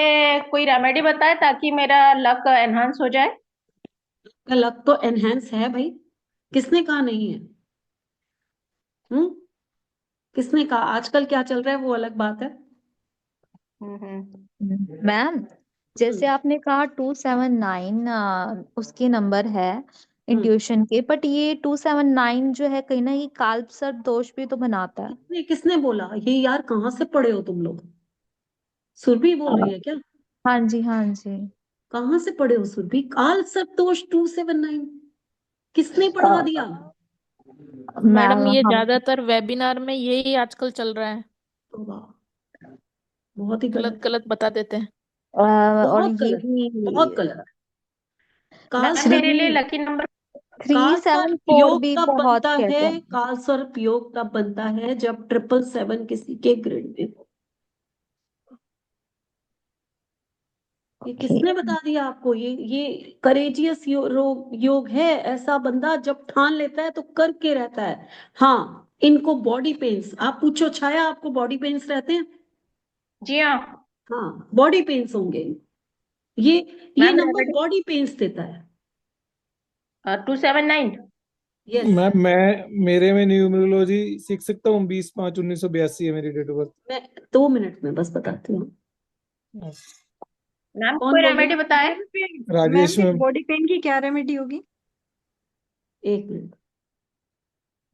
कोई रेमेडी बताए ताकि मेरा लक एनहांस हो जाए। लक तो एनहेंस है भाई, किसने कहा नहीं है? किसने कहा? आजकल क्या चल रहा है वो अलग बात है। मैम जैसे आपने कहा 279 उसके नंबर है इंट्यूशन के, बट ये 279 जो है कहीं ना कहीं काल्प सर्प दोष भी तो बनाता है। किसने बोला ये? यार कहाँ से पढ़े हो तुम लोग? सुरभि बोल रही है क्या? हाँ जी, हाँ जी। कहाँ से पढ़े हो सुरभि? काल सर्पदोष 279 किसने पढ़ा दिया? मैडम ये हम ज्यादातर वेबिनार में यही आजकल चल रहा है, वाह, बहुत ही गलत गलत, गलत बता देते हैं। और बहुत ये गलत, भी बहुत गलत। काल मैम मेरे लिए सर्प लकी नंबर काल सर्प 374 योग भी तब बहुत बनता कहते है, हैं। काल सर्प योग तब बनता है जब 777 किसी के ग्रिड में हो। ये किसने बता दिया आपको? ये करेजियस योग है। ऐसा बंदा जब ठान लेता है तो करके रहता है। हाँ, इनको बॉडी पेन्स, आप पूछो छाया, आपको बॉडी पेन्स रहते हैं? जी हाँ हाँ, बॉडी पेन्स होंगे। ये ma'am number remedy body pens देता है। 279। यस, मैम मैं मेरे में न्यूमरोलॉजी सीख सकता हूँ। 20/5/1982 है मेरी डेट ऑफ मैं 2 मिनट में बस बताती हूँ। बर्थ। मैम कौन कोई बोल रेमेडी रहे बताए। राजेश मैम। बॉडी पेन की क्या रेमेडी होगी? 1 मिनट,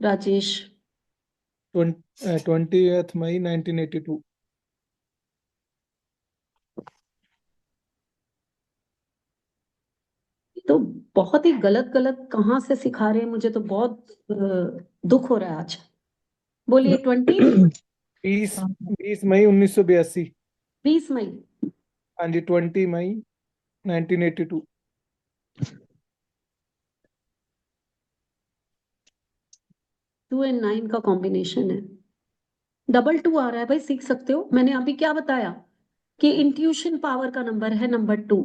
राजेश। 20th May 1982। तो बहुत ही गलत गलत कहाँ से सिखा रहे हैं, मुझे तो बहुत दुख हो रहा है आज। बोलिए 20 मई 1982। 20 मई। हाँ जी, 20 मई 1982। 2 और 9 का कॉम्बिनेशन है। 2 आ रहा है भाई, सीख सकते हो। मैंने अभी क्या बताया कि इंट्यूशन पावर का नंबर है नंबर 2,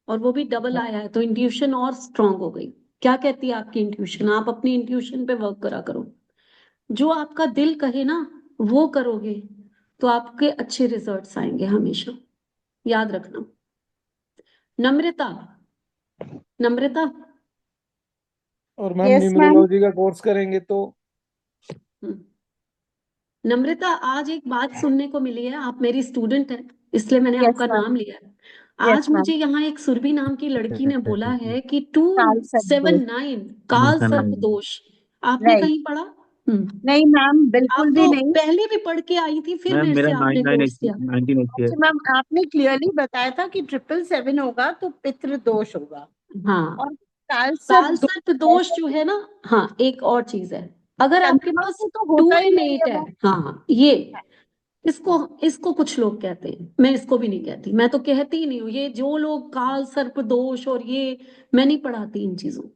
और वो भी डबल आया है, तो इंट्यूशन और स्ट्रांग हो गई। क्या कहती है आपकी इंट्यूशन? आप अपनी इंट्यूशन पे वर्क करा करो। जो आपका दिल कहे ना वो करोगे तो आपके अच्छे रिजल्ट्स आएंगे हमेशा, याद रखना। नम्रता, नम्रता। और मैम यस मैम। न्यूमरोलॉजी का कोर्स करेंगे तो हम्म। नम्रता, आज एक बात सुनने को मिली है। आप मेरी स्टूडेंट हैं इसलिए मैंने यस आपका मैम, नाम लिया है। यस आज मैम। मुझे यहाँ एक सुरभि नाम की लड़की ने बोला है कि काल सर्प दोष 279 काल सर्प दोष आपने नहीं, कहीं पढ़ा? नहीं मैम, आप बिल्कुल भी तो नहीं। पहले भी पढ़ के आई थी, फिर मैम मेरे मेरा से आपने कोर्स 1980 किया। 1980 है। अच्छा मैम, आपने क्लियरली बताया था कि 777 होगा तो पितृ दोष होगा, हाँ, और काल काल सर्प सर्प दोष जो है ना, हाँ एक और चीज है, अगर आपके चंद्रमा पास से तो 2 होता ही एंड नहीं 8 है है, वो। हाँ ये इसको इसको कुछ लोग कहते हैं, मैं इसको भी नहीं कहती, मैं तो कहती ही नहीं हूँ। ये जो लोग काल सर्प दोष और ये, मैं नहीं पढ़ाती इन चीजों।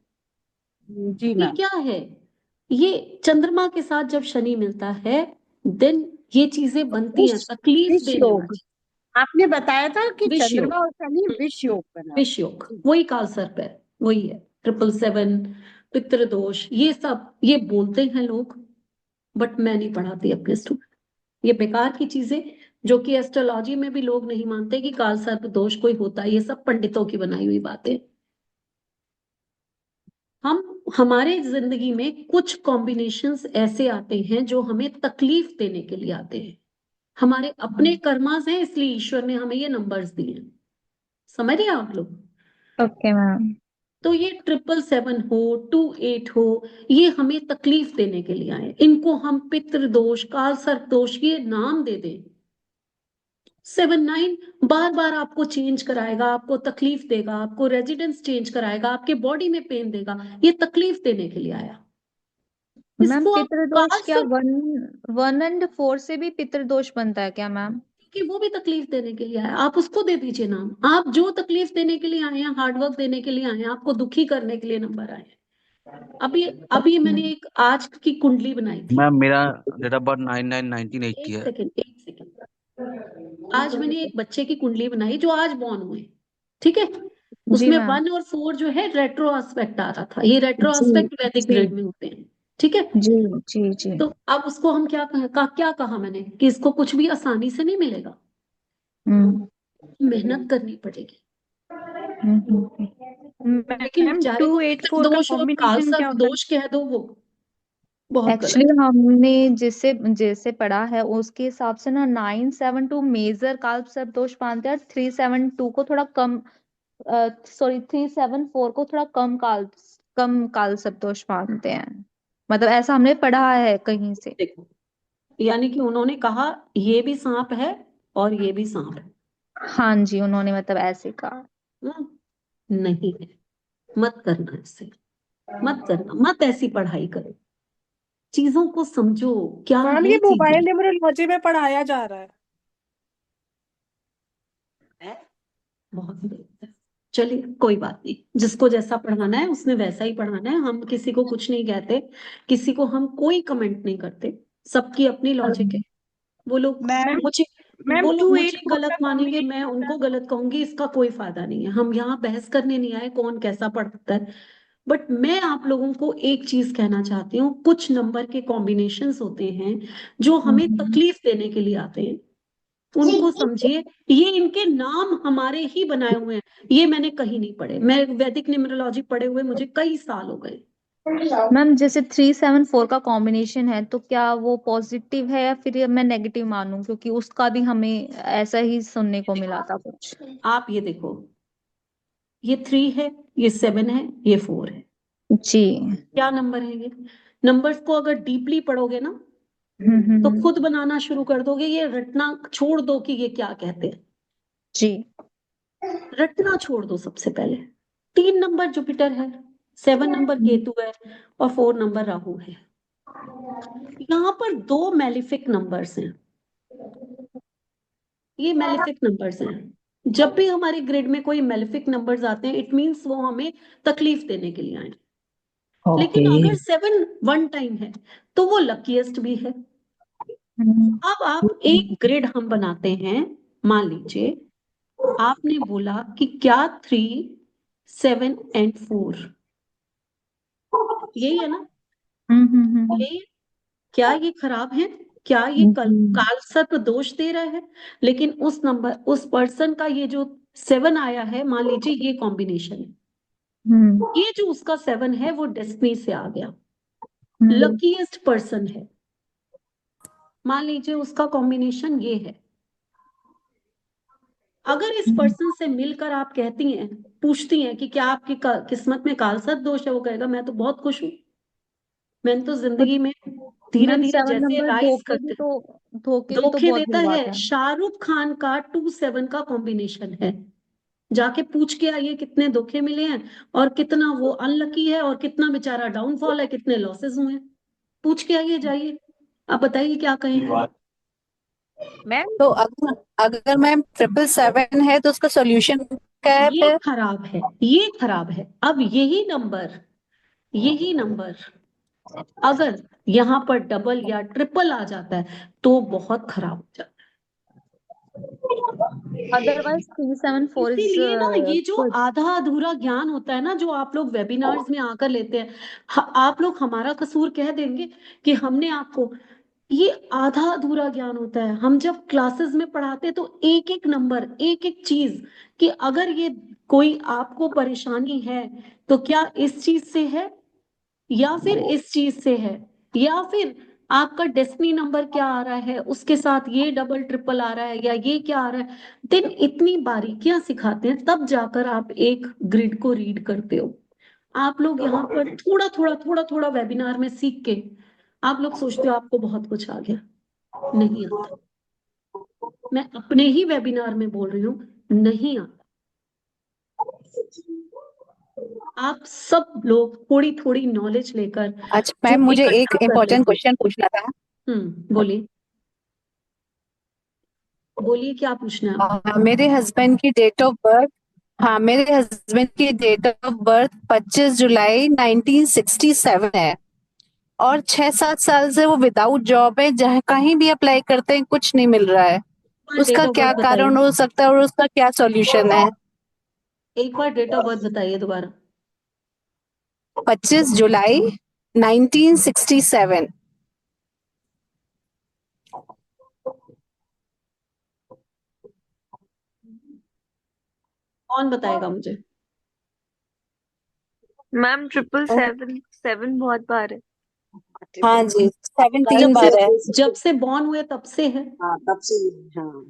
जी ये मैम। क्या है? ये चंद्रमा के साथ जब शनि मिलता है देन ये चीजें बनती हैं, विष तकलीफ विष देने योग वाली। आपने बताया था कि विष योग, चंद्रमा और शनि विष योग बना। विष योग वही काल सर्प है, वही है 777 पितृदोष। ये सब ये बोलते हैं लोग, बट मैं नहीं पढ़ाती अपने स्टूडेंट। ये बेकार की चीजें जो कि एस्ट्रोलॉजी में भी लोग नहीं मानते कि काल सर्प दोष कोई होता है, ये सब पंडितों की बनाई हुई बातें। हमारे जिंदगी में कुछ कॉम्बिनेशंस ऐसे आते हैं जो हमें तकलीफ देने के लिए आते हैं। हमारे अपने कर्मास हैं, इसलिए ईश्वर ने हमें ये नंबर्स दिए हैं। समझ रहे हैं आप लोग? Okay ma'am. तो ये 777 हो 28 हो, ये हमें तकलीफ देने के लिए आए। इनको हम पितृदोष काल सर्प दोष ये नाम दे दें। 7-9 बार बार आपको चेंज कराएगा, आपको तकलीफ देगा, आपको रेजिडेंस चेंज कराएगा, आपके बॉडी में पेन देगा, ये तकलीफ देने के लिए आया। मैम इसको आप पितृदोष काल क्या सर्प 1 एंड 4 से भी पितृदोष बनता है क्या मैम? कि वो भी तकलीफ देने के लिए आया, आप उसको दे दीजिए नाम। आप जो तकलीफ देने के लिए आए हैं, हार्डवर्क देने के लिए आए हैं, आपको दुखी करने के लिए नंबर आए हैं। अभी अभी मैंने एक आज की कुंडली बनाई थी। मैम मेरा डेट ऑफ बर्थ 9/9/1980 एक है। सेकंड, एक सेकंड। आज मैंने एक बच्चे की कुंडली बनाई जो आज बॉर्न हुए, ठीक है। जी उसमें मैम। 1 और 4 जो है रेट्रो एस्पेक्ट आ रहा था। ये रेट्रो जी एस्पेक्ट वैदिक जी ग्रेड में होते हैं, ठीक है। जी जी जी। तो अब उसको हम क्या कहा मैंने कि इसको कुछ भी आसानी से नहीं मिलेगा, मेहनत करनी पड़ेगी। लेकिन मैम बेचारे को 284 पितृ का दोष और कॉम्बिनेशन कालसर्प क्या होता है? दोष कह दो, वो बहुत गलत एक्चुअली हमने जैसे जैसे पढ़ा है उसके हिसाब से ना 972 मेजर काल्प सर्प दोष मानते हैं और 372 को थोड़ा कम, सॉरी 374 को थोड़ा कम काल सर्प दोष मानते हैं। मतलब ऐसा हमने पढ़ा है कहीं से। देखो, यानी कि उन्होंने कहा ये भी सांप है और ये भी सांप है। हाँ जी, उन्होंने मतलब ऐसे कहा। नहीं है, मत करना इससे, मत करना, मत ऐसी पढ़ाई करो, चीजों को समझो क्या मैम है ये मोबाइल चीजें। न्यूमरोलॉजी में पढ़ाया जा रहा है। बहुत गलत है। चलिए कोई बात नहीं, जिसको जैसा पढ़ाना है उसने वैसा ही पढ़ाना है। हम किसी को कुछ नहीं कहते, किसी को हम कोई कमेंट नहीं करते, सबकी अपनी लॉजिक है। वो लोग मैम मुझे मैम वो लोग मुझे 284 गलत का मानेंगे, कॉम्बिनेशन मैं उनको गलत कहूंगी, इसका कोई फायदा नहीं है। हम यहाँ बहस करने नहीं आए कौन कैसा पढ़ता है। बट मैं आप लोगों को एक चीज कहना चाहती हूँ, कुछ नंबर के कॉम्बिनेशंस होते हैं जो हमें तकलीफ देने के लिए आते हैं, उनको समझिए। ये इनके नाम हमारे ही बनाए हुए हैं, ये मैंने कहीं नहीं पढ़े। मैं वैदिक न्यूमरोलॉजी पढ़े हुए मुझे कई साल हो गए। मैम जैसे 374 का कॉम्बिनेशन है तो क्या वो पॉजिटिव है या फिर मैं नेगेटिव मानूं, क्योंकि उसका भी हमें ऐसा ही सुनने को मिला था कुछ। आप ये देखो, ये 3 है, ये 7 है, ये 4 है। जी। क्या नंबर है ये? नंबर्स को अगर डीपली पढ़ोगे ना तो खुद बनाना शुरू कर दोगे। ये रटना छोड़ दो कि ये क्या कहते हैं, जी। रटना छोड़ दो। सबसे पहले 3 नंबर जुपिटर है, 7 नंबर केतु है और 4 नंबर राहु है। यहाँ पर 2 मेलिफिक नंबर्स हैं, ये मेलिफिक नंबर्स हैं। जब भी हमारे ग्रिड में कोई मेलिफिक नंबर्स आते हैं, इट मींस वो हमें तकलीफ देने के लिए आए। लेकिन अगर 7 1 टाइम है तो वो लकीएस्ट भी है। अब आप एक ग्रिड हम बनाते हैं, मान लीजिए आपने बोला कि क्या 3 7 एंड 4 यही है ना, यही है? क्या ये खराब है? क्या ये कालसर्प दोष दे रहा है? लेकिन उस नंबर, उस पर्सन का ये जो 7 आया है, मान लीजिए ये कॉम्बिनेशन है, ये जो उसका 7 है वो डेस्टिनी से आ गया, लकीएस्ट पर्सन है। मान लीजिए उसका कॉम्बिनेशन ये है। अगर इस पर्सन से मिलकर आप कहती हैं, पूछती हैं कि क्या आपकी किस्मत में कालसर्प दोष है, वो कहेगा मैं तो बहुत खुश हूं, मैंने तो जिंदगी में धीरे मैम धीरे 7 जैसे नंबर राइज करते धोखे भी तो धोखे बहुत देता है। दिलवाता है। शाहरुख खान का 2 7 का कॉम्बिनेशन है, जाके पूछ के आइए कितने धोखे मिले हैं और कितना वो अनलकी है और कितना बेचारा डाउनफॉल है, कितने लॉसेस हुए हैं। पूछ के आइए, जाइए, आप बताइए क्या कहेंगे। मैम तो अगर अगर मैम 777 है तो उसका सॉल्यूशन क्या है ये फिर? खराब है, ये खराब है। अब यही नंबर अगर यहाँ पर डबल या ट्रिपल आ जाता है तो बहुत खराब हो जाता अदरवाइज 374 है। इज इसीलिए ना ये जो गुड। आधा अधूरा ज्ञान होता है ना, जो आप लोग वेबिनार्स में आकर लेते हैं, आप लोग हमारा कसूर कह देंगे कि हमने आपको, ये आधा अधूरा ज्ञान होता है। हम जब क्लासेस में पढ़ाते तो एक एक नंबर, एक एक चीज, कि अगर ये कोई आपको परेशानी है तो क्या इस चीज से है या फिर इस चीज से है, या फिर आपका डेस्टिनी नंबर क्या आ रहा है, उसके साथ ये डबल ट्रिपल आ रहा है या ये क्या आ रहा है। दिन इतनी बारीकियां सिखाते हैं, तब जाकर आप एक ग्रिड को रीड करते हो। आप लोग यहाँ पर थोड़ा थोड़ा वेबिनार में सीख के आप लोग सोचते हो आपको बहुत कुछ आ गया, नहीं आता। मैं अपने ही वेबिनार में बोल रही हूँ, नहीं आता। आप सब लोग थोड़ी थोड़ी नॉलेज लेकर अच्छा जो मैम मुझे इकट्ठा एक कर इम्पोर्टेंट लेते क्वेश्चन पूछना था। बोलिए। बोलिए क्या पूछना है आपको? मेरे हस्बैंड की डेट ऑफ बर्थ, हाँ मेरे हस्बैंड की डेट ऑफ बर्थ 25 जुलाई 1967 है और 6-7 साल से वो विदाउट जॉब है, जहाँ कहीं भी अप्लाई करते हैं कुछ नहीं मिल रहा है। डेट उसका ऑफ क्या बर्थ कारण बताइए, हो सकता है और उसका क्या सॉल्यूशन है? एक बार डेट ऑफ बर्थ बताइए दोबारा। 25 जुलाई 1967। कौन बताएगा मुझे? मैम 777 बहुत बार है। हाँ जी, जब 17 से बार है। जब से बॉर्न हुए तब से है, हाँ तब से हाँ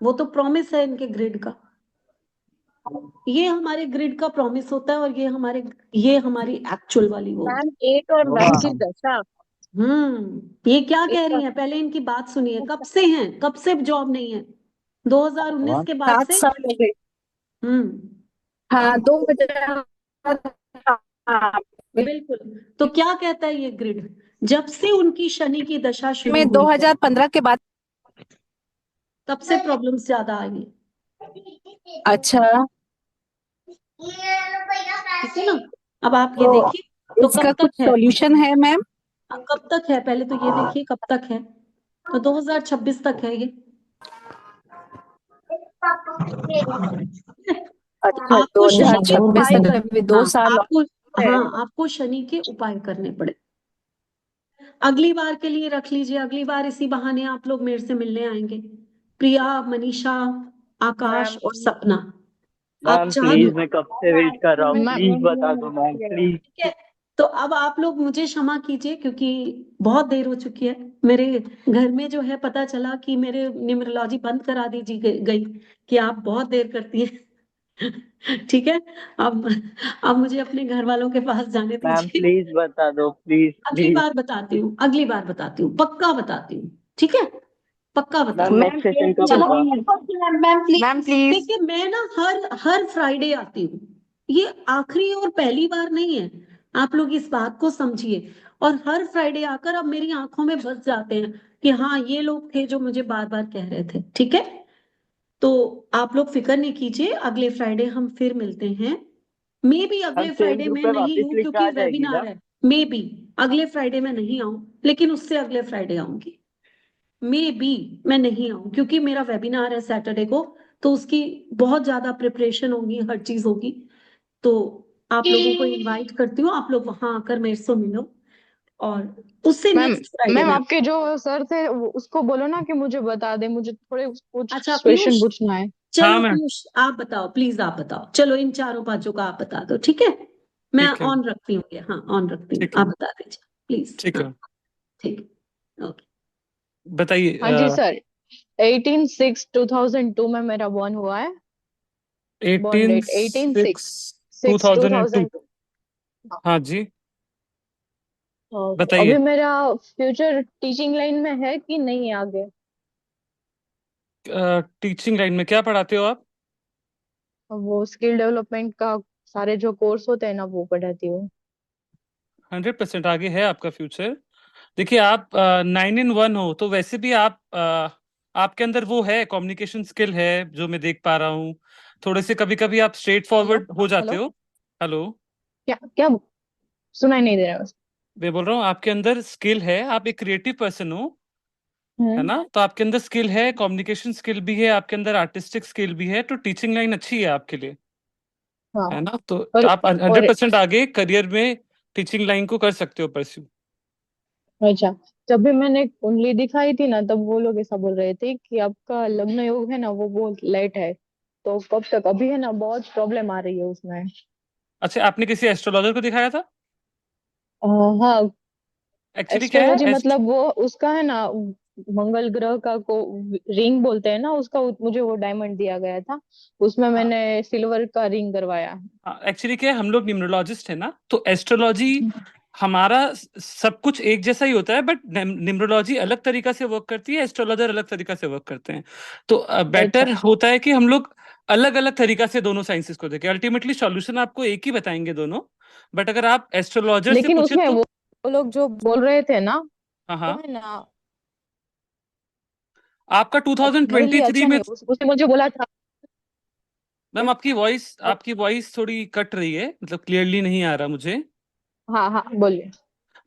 वो तो प्रॉमिस है इनके ग्रिड का। ये हमारे ग्रिड का प्रॉमिस होता है और ये हमारी एक्चुअल वाली वो होती मैम 8 और 9 की दशा। है। ये क्या कह रही हैं? पहले इनकी बात सुनिए। कब से हैं? कब से जॉब नहीं है? 2019 के बाद 7 से। साल हो गए। हाँ 2000। हाँ, बिल्कुल। तो क्या कहता है ये ग्रिड? जब से उनकी शनि की दशा शुरू में हुई है, 2015 के बाद। तब से प्रॉब्लम्स ज्यादा आई हैं। अच्छा, ठीक है ना? अब आप ये तो देखिए, तो इसका कब कुछ तक है? सॉल्यूशन है मैम? अब कब तक है पहले तो ये देखिए, कब तक है? तो 2026 तक है ये। अच्छा, आपको शनि के 2026 उपाय तक करने अभी 2 साल आपको, और है। हाँ आपको शनि के उपाय करने पड़े। अगली बार के लिए रख लीजिए, अगली बार इसी बहाने आप लोग मेरे से मिलने आएंगे। प्रिया, मनीषा, आकाश और सपना। आप मैम चार प्लीज लोग, मैं कब से वेट कर रहा हूँ, मैम प्लीज बता दो मैम प्लीज। ठीक है? तो अब आप लोग मुझे क्षमा कीजिए क्योंकि बहुत देर हो चुकी है। मेरे घर में जो है पता चला कि मेरे न्यूमरोलॉजी बंद करा दी गई कि आप बहुत देर करती हैं। ठीक है? अब मुझे अपने घर वालों के पास जाने मैम दीजिए। प्लीज बता दो प्लीज अगली प्लीज। बार बताती हूँ, अगली बार बताती हूँ, पक्का बताती हूँ। ठीक है? पक्का मैम बताती हूँ। नेक्स्ट सेशन कब चलो, होगा? Ma'am please. देखिए मैं ना हर फ्राइडे आती हूँ। ये आखिरी और पहली बार नहीं है, आप लोग इस बात को समझिए। और हर फ्राइडे आकर अब मेरी आंखों में बस जाते हैं कि हाँ ये लोग थे जो मुझे बार बार कह रहे थे। ठीक है? तो आप लोग फिक्र नहीं कीजिए, अगले फ्राइडे हम फिर मिलते हैं। मे बी मैम अगले सेम फ्राइडे ग्रुप में पे नहीं वापस हूँ लिख के क्योंकि आ जाएगी वेबिनार ना? है। मे बी अगले फ्राइडे में नहीं आऊं, लेकिन उससे अगले फ्राइडे आऊंगी। मे बी मैं नहीं आऊं क्योंकि मेरा वेबिनार है सैटरडे को, तो उसकी बहुत ज्यादा प्रिपरेशन होगी, हर चीज होगी। तो आप लोगों को इनवाइट करती हूँ, आप लोग वहां आकर मेरे से मिलो। और उससे मैम नेक्स्ट फ्राइडे मैम में। आपके जो सर थे उसको बोलो ना कि मुझे बता दे, मुझे थोड़े कुछ अच्छा क्वेश्चन पीयूष, पूछना है। हाँ चलो मैम। पीयूष आप बताओ, प्लीज आप बताओ। चलो इन चारों पांचों का आप बता दो। ठीक है? मैं ठीक है ऑन रखती हूँ ये, हाँ ऑन रखती हूँ, ठीक है आप बता दीजिए प्लीज। ठीक हाँ है। ठीक है, ओके। बताइए। हाँ जी सर, 18/6/2002 में मेरा बॉर्न हुआ है। Born eighteen date 18/6 six 2002। 2002। हाँ जी, तो अभी बताइए। मेरा फ्यूचर टीचिंग लाइन में है कि नहीं आगे? टीचिंग लाइन में क्या पढ़ाते हो आप? वो स्किल डेवलपमेंट का सारे जो कोर्स होते हैं ना वो पढ़ाती हूँ। 100% आगे है आपका फ्यूचर। देखिए आप 9 in 1 हो, तो वैसे भी आप आपके अंदर वो है, कम्युनिकेशन स्किल है जो मैं देख पा रहा हूँ। थोड़े से कभी कभी आप स्ट्रेट हेलो फॉरवर्ड हो जाते हेलो, हो। हेलो, क्या क्या सुनाई नहीं दे रहा है बस। मैं बोल रहा हूँ आपके अंदर स्किल है, आप एक क्रिएटिव पर्सन हो, है हम्म। ना? तो आपके अंदर स्किल है, कम्युनिकेशन स्किल भी है, आपके अंदर आर्टिस्टिक स्किल भी है, तो टीचिंग लाइन अच्छी है आपके लिए, हाँ। है ना? तो और आप 100% आगे करियर में टीचिंग लाइन को कर सकते हो परस्यू। अच्छा, जब भी मैंने कुंडली दिखाई थी ना तब वो लोग ऐसा बोल रहे थे कि आपका लग्न योग है ना वो बहुत लेट है, तो कब तक? अभी है ना बहुत प्रॉब्लम आ रही है उसमें। अच्छा, आपने किसी एस्ट्रोलॉजर को दिखाया था? हाँ, एक्चुअली क्या है एस्ट्रोलॉजी मतलब वो उसका है ना, मंगल ग्रह का को रिंग बोलते हैं ना उसका, मुझे वो डायमंड दिया गया था, उसमें मैंने सिल्वर का रिंग करवाया। एक्चुअली क्या है, हम लोग न्यूमरोलॉजिस्ट है ना, तो एस्ट्रोलॉजी हमारा सब कुछ एक जैसा ही होता है, बट न्यूमरोलॉजी अलग तरीका से वर्क करती है, एस्ट्रोलॉजर अलग तरीका से वर्क करते हैं। तो बेटर होता है कि हम लोग अलग अलग तरीका से दोनों साइंसेस को देखें। अल्टीमेटली सॉल्यूशन आपको एक ही बताएंगे दोनों, बट अगर आप एस्ट्रोलॉजर से लेकिन पूछे उसमें तो। वो लोग जो बोल रहे थे ना, हाँ वो हाँ, है ना, आपका मेरे लिए 2023 अच्छा में नहीं, उसने मुझे बोला था। मैम आपकी वॉइस थोड़ी कट रही है, मतलब क्लियरली नहीं आ रहा मुझे। हाँ हाँ बोलिए।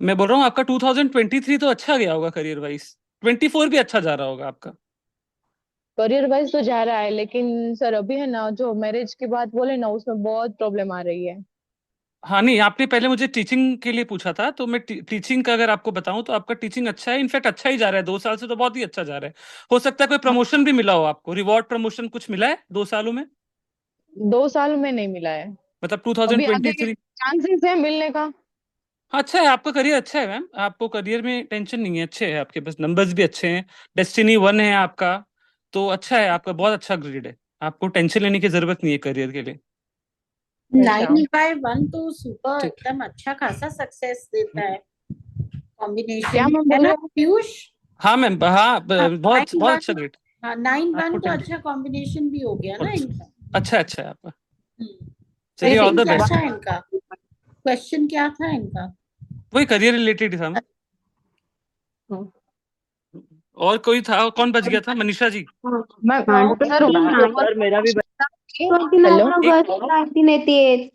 मैं बोल रहा हूँ आपका 2023 तो अच्छा गया होगा करियर वाइज, 24 भी अच्छा जा रहा होगा आपका। करियर वाइज तो जा रहा है, लेकिन सर अभी है ना जो मैरिज की बात बोले ना, उसमें बहुत प्रॉब्लम आ रही है। हाँ नहीं, आपने पहले मुझे टीचिंग के लिए पूछा था, तो मैं टीचिंग का अगर आपको बताऊं तो आपका टीचिंग अच्छा है, इनफैक्ट अच्छा ही जा रहा है, 2 साल से तो बहुत ही अच्छा जा रहा है। हो सकता है कोई प्रमोशन भी मिला हो आपको, रिवॉर्ड प्रमोशन कुछ मिला है 2 सालों में? 2 साल में नहीं मिला है। मतलब अभी आगे 2023। चांसेस है मिलने का। हाँ, अच्छा है, आपका करियर अच्छा है मैम, आपको करियर में टेंशन नहीं है, अच्छे है आपके पास, नंबर्स भी अच्छे हैं, डेस्टिनी 1 है आपका, तो अच्छा है, आपका बहुत अच्छा ग्रेड है, आपको टेंशन लेने की जरूरत नहीं है करियर के लिए। 9/1 तो सुपर ठीक। एकदम अच्छा खासा सक्सेस देता है क्या कॉम्बिनेशन मैम है बोल ना रहे हो? पीयूष। हाँ मैम, हाँ हाँ, बहुत बहुत अच्छा 9/1 ग्रेड। हाँ 9/1 आपको तो टेंशन अच्छा कॉम्बिनेशन भी हो गया ना इनका। अच्छा है आपका, चलिए ऑल क्वेश्चन द क्या बेस्ट। था इनका? क्वेश्चन क्या था इनका? वही करियर रिलेटेड था मैम। और कोई था? कौन बच गया था? मनीषा जी। मैं सर सर मेरा भी हेलो। 1988।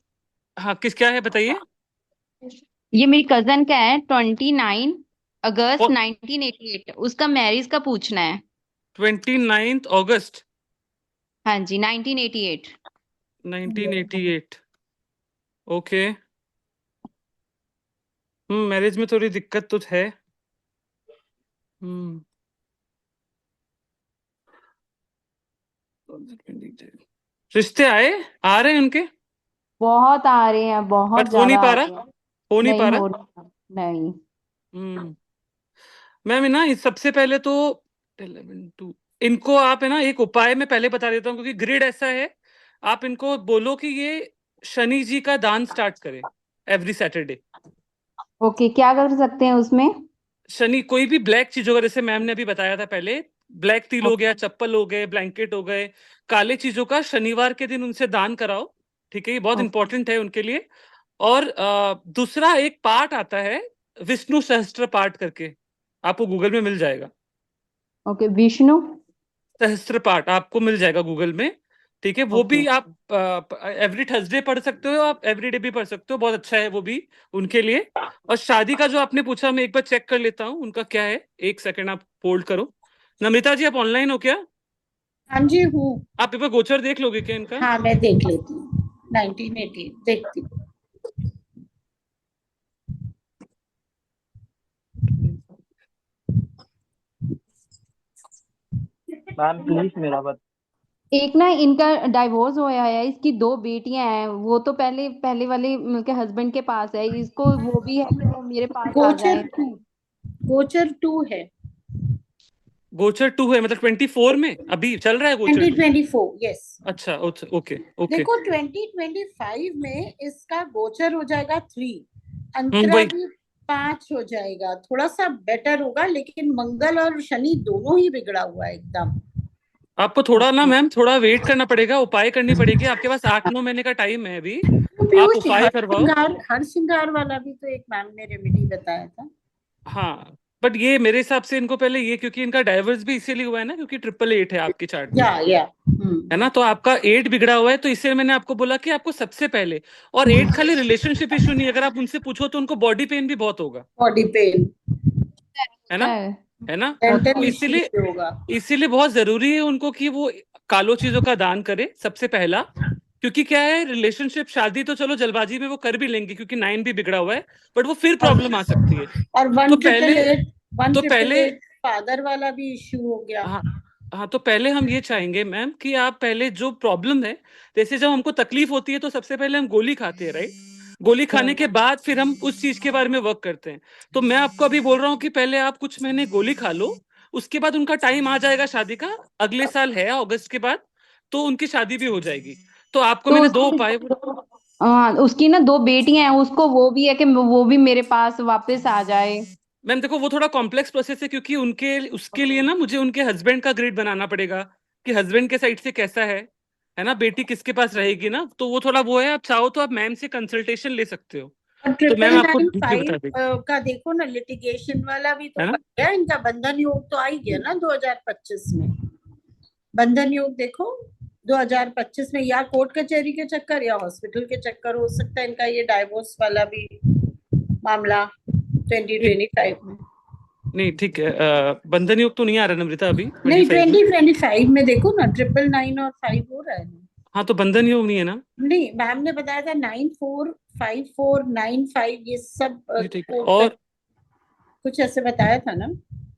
हाँ, क्या है बताइए। ये मेरी कजन का है, 29 अगस्त और 1988। उसका मैरिज का पूछना है। 29 अगस्त हाँ जी, 1988। 1988। ओके। मैरिज में थोड़ी दिक्कत तो है। हम्म रिश्ते आ रहे हैं उनके, बहुत आ रहे हैं, बहुत बट हो नहीं ज्यादा पा आ रहा, रहे हैं। हो नहीं नहीं पा हो रहा। रहा, नहीं। हम्म मैम ना, इस सबसे पहले तो 11 2 इनको आप है ना, एक उपाय मैं पहले बता देता हूँ, क्योंकि ग्रिड ऐसा है, आप इनको बोलो कि ये शनि जी का दान स्टार्ट करें एवरी सैटरडे। ओके, क्या कर सकते हैं उसमें? शनि कोई भी ब्लैक चीज होगा, जैसे मैम ने अभी बताया था पहले, ब्लैक तिल हो गया, चप्पल हो गए, ब्लैंकेट हो गए, काले चीजों का शनिवार के दिन उनसे दान कराओ। ठीक है, ये बहुत इंपॉर्टेंट है उनके लिए। और दूसरा एक पाठ आता है, विष्णु सहस्त्र पाठ करके, आपको गूगल में मिल जाएगा। ओके, विष्णु सहस्त्र पाठ आपको मिल जाएगा गूगल में। ठीक है, वो भी आप एवरी थर्सडे पढ़ सकते हो, आप एवरी डे भी पढ़ सकते हो, बहुत अच्छा है वो भी उनके लिए। और शादी का जो आपने पूछा, मैं एक बार चेक कर लेता हूँ उनका क्या है, एक सेकंड आप होल्ड करो। नम्रता जी, आप ऑनलाइन हो क्या? हाँ जी हूँ। आप एक बार गोचर देख लोगे क्या इनका? हाँ मैं देख लेती हूँ, 1980 देखती हूँ। मैम प्लीज मेरा बता। एक ना इनका डाइवोर्स हुआ है, इसकी 2 बेटियां हैं, वो तो पहले वाले के हस्बैंड के पास है, इसको वो भी है कि वो मेरे पास आ जाए। गोचर 2 है। गोचर 2 है, मतलब 24 में अभी चल रहा है गोचर 2? 2024 यस। अच्छा, ओके। देखो 2025 में इसका गोचर हो जाएगा 3, अंतरा वही भी 5 हो जाएगा, थोड़ा सा बेटर होगा, लेकिन मंगल और शनि दोनों ही बिगड़ा हुआ है एकदम। आपको थोड़ा ना मैम, थोड़ा वेट करना पड़ेगा, उपाय करनी पड़ेगी, आपके पास 8-9 महीने का टाइम है अभी, आप उपाय करवाओ। हर श्रृंगार वाला भी तो एक मैम ने रेमेडी बताया था। हाँ, बट ये मेरे हिसाब से इनको पहले ये, क्योंकि इनका डाइवर्स भी इसीलिए हुआ है ना, क्योंकि 888 है आपके चार्ट में, है ना, तो आपका 8 बिगड़ा हुआ है, तो इसलिए मैंने आपको बोला कि आपको सबसे पहले, और 8 खाली रिलेशनशिप इशू नहीं, अगर आप उनसे पूछो तो उनको बॉडी पेन भी बहुत होगा, बॉडी पेन है ना, तो इसीलिए बहुत जरूरी है उनको कि वो कालो चीजों का दान करे सबसे पहला। क्योंकि क्या है, रिलेशनशिप शादी तो चलो जल्दबाजी में वो कर भी लेंगे, क्योंकि 9 भी बिगड़ा हुआ है, बट वो फिर प्रॉब्लम आ सकती है। और तो पहले फादर वाला भी इश्यू हो गया। हाँ, तो पहले हम ये चाहेंगे मैम कि आप पहले जो प्रॉब्लम है, जैसे जब हमको तकलीफ होती है तो सबसे पहले हम गोली खाते हैं, राइट, गोली खाने के बाद फिर हम उस चीज के बारे में वर्क करते हैं। तो मैं आपको अभी बोल रहा हूँ कि पहले आप कुछ महीने गोली खा लो, उसके बाद उनका टाइम आ जाएगा शादी का, अगले साल है अगस्त के बाद, तो उनकी शादी भी हो जाएगी। तो आपको मैंने 2 उपाय। उसकी ना 2 बेटियां हैं, उसको वो भी है कि वो भी मेरे पास वापस आ जाए। मैम देखो, वो थोड़ा कॉम्प्लेक्स प्रोसेस है, क्योंकि उसके लिए ना मुझे उनके हस्बैंड का ग्रिड बनाना पड़ेगा, कि हस्बैंड के साइड से कैसा है ना, बेटी किसके पास रहेगी ना, तो वो थोड़ा वो है, आप चाहो तो आप मैम से कंसल्टेशन ले सकते हो, और तो मैम आपको 995 बता देगी, का देखो ना, लिटिगेशन वाला भी तो है ना? बन गया इनका। बंधन योग तो आ ही गया ना 2025 में। बंधन योग देखो 2025 में, या कोर्ट कचहरी के चक्कर या हॉस्पिटल के चक्कर हो सकता है इनका, ये डाइवोर्स वाला भी मामला 2025 में। नहीं ठीक है, बंधन योग तो नहीं आ रहा नम्रता अभी नहीं 25 में। 2025 में देखो ना, 999 और 5 हो रहा है ना। हाँ तो बंधन योग नहीं है ना? नहीं, मैम ने बताया था 945495 ये सब ये ठीक है। कोर्ट और का कुछ ऐसे बताया था ना।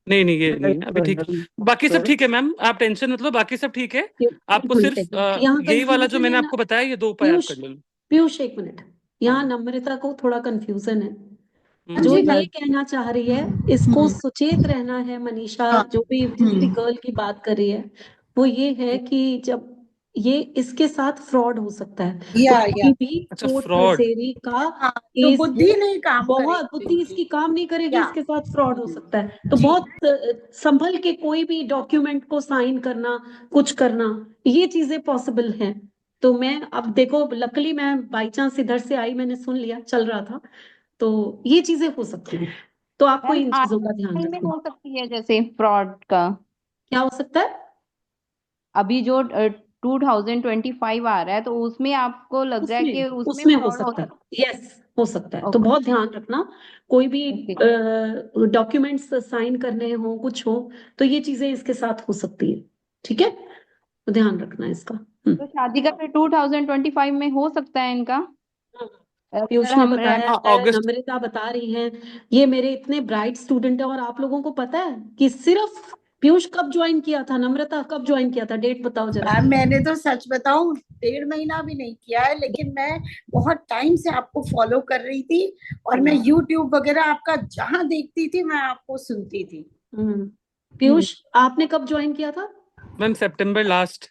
नहीं नहीं ये नहीं है अभी, ठीक है। बाकी सब ठीक है मैम, आप टेंशन मत लो, बाकी सब ठीक है। आपको बिल्कुल सिर्फ ठीक है। यहाँ यही वाला जो कंफ्यूजन मैंने है ना, आपको बताया, ये 2 उपाय आप पीयूष कर लो। पीयूष एक मिनट, यहाँ नम्रता को थोड़ा कंफ्यूजन है। हम्म। जो जी ये मैम। कहना चाह रही है, इसको सचेत रहना है मनीषा, हाँ। जो भी जिस भी गर्ल की बात कर रही है, वो ये है कि जब ये इसके साथ फ्रॉड हो सकता है, तो या कोई भी अच्छा, कोर्ट फ्रॉड। कचहरी का हाँ, तो केस बुद्धि नहीं काम बहुत करेगी बुद्धि इसकी काम नहीं करेगी, या इसके साथ फ्रॉड हो सकता है। तो जी। बहुत संभल के कोई भी डॉक्यूमेंट को साइन करना, कुछ करना, ये चीजें पॉसिबल हैं। तो मैं अब देखो, लकली मैं बाई चांस इधर से आई, मैंने सुन लिया, चल रहा था, तो ये चीजें हो सकती हैं। तो आपको मैम इन चीजों का ध्यान में रखना। हो सकती है जैसे फ्रॉड का। क्या हो सकता है? अभी जो 2025 आ रहा है तो उसमें आपको लग रहा है कि उसमें उसमें उसमें हो फ्रॉड हो सकता है, सकता यस हो सकता है। है। तो बहुत ध्यान रखना, कोई भी ओके। डॉक्यूमेंट्स साइन करने हो, कुछ हो, तो ये चीजें इसके साथ हो सकती है। ठीक है, तो ध्यान रखना इसका। तो शादी का फिर 2025 में हो सकता है इनका। पीयूष अगर ने हम बताया हाँ है, अगस्त। नम्रता बता रही है, ये मेरे इतने ब्राइट स्टूडेंट है। और आप लोगों को पता है कि सिर्फ पीयूष कब ज्वाइन किया था, नम्रता कब ज्वाइन किया था, डेट बताओ जरा। मैम मैंने तो सच बताऊं 1.5 महीना भी नहीं किया है, लेकिन मैं बहुत टाइम से आपको फॉलो कर रही थी, और मैं यूट्यूब वगैरह आपका जहां देखती थी मैं आपको सुनती थी। पीयूष आपने कब ज्वाइन किया था? मैम सितंबर लास्ट।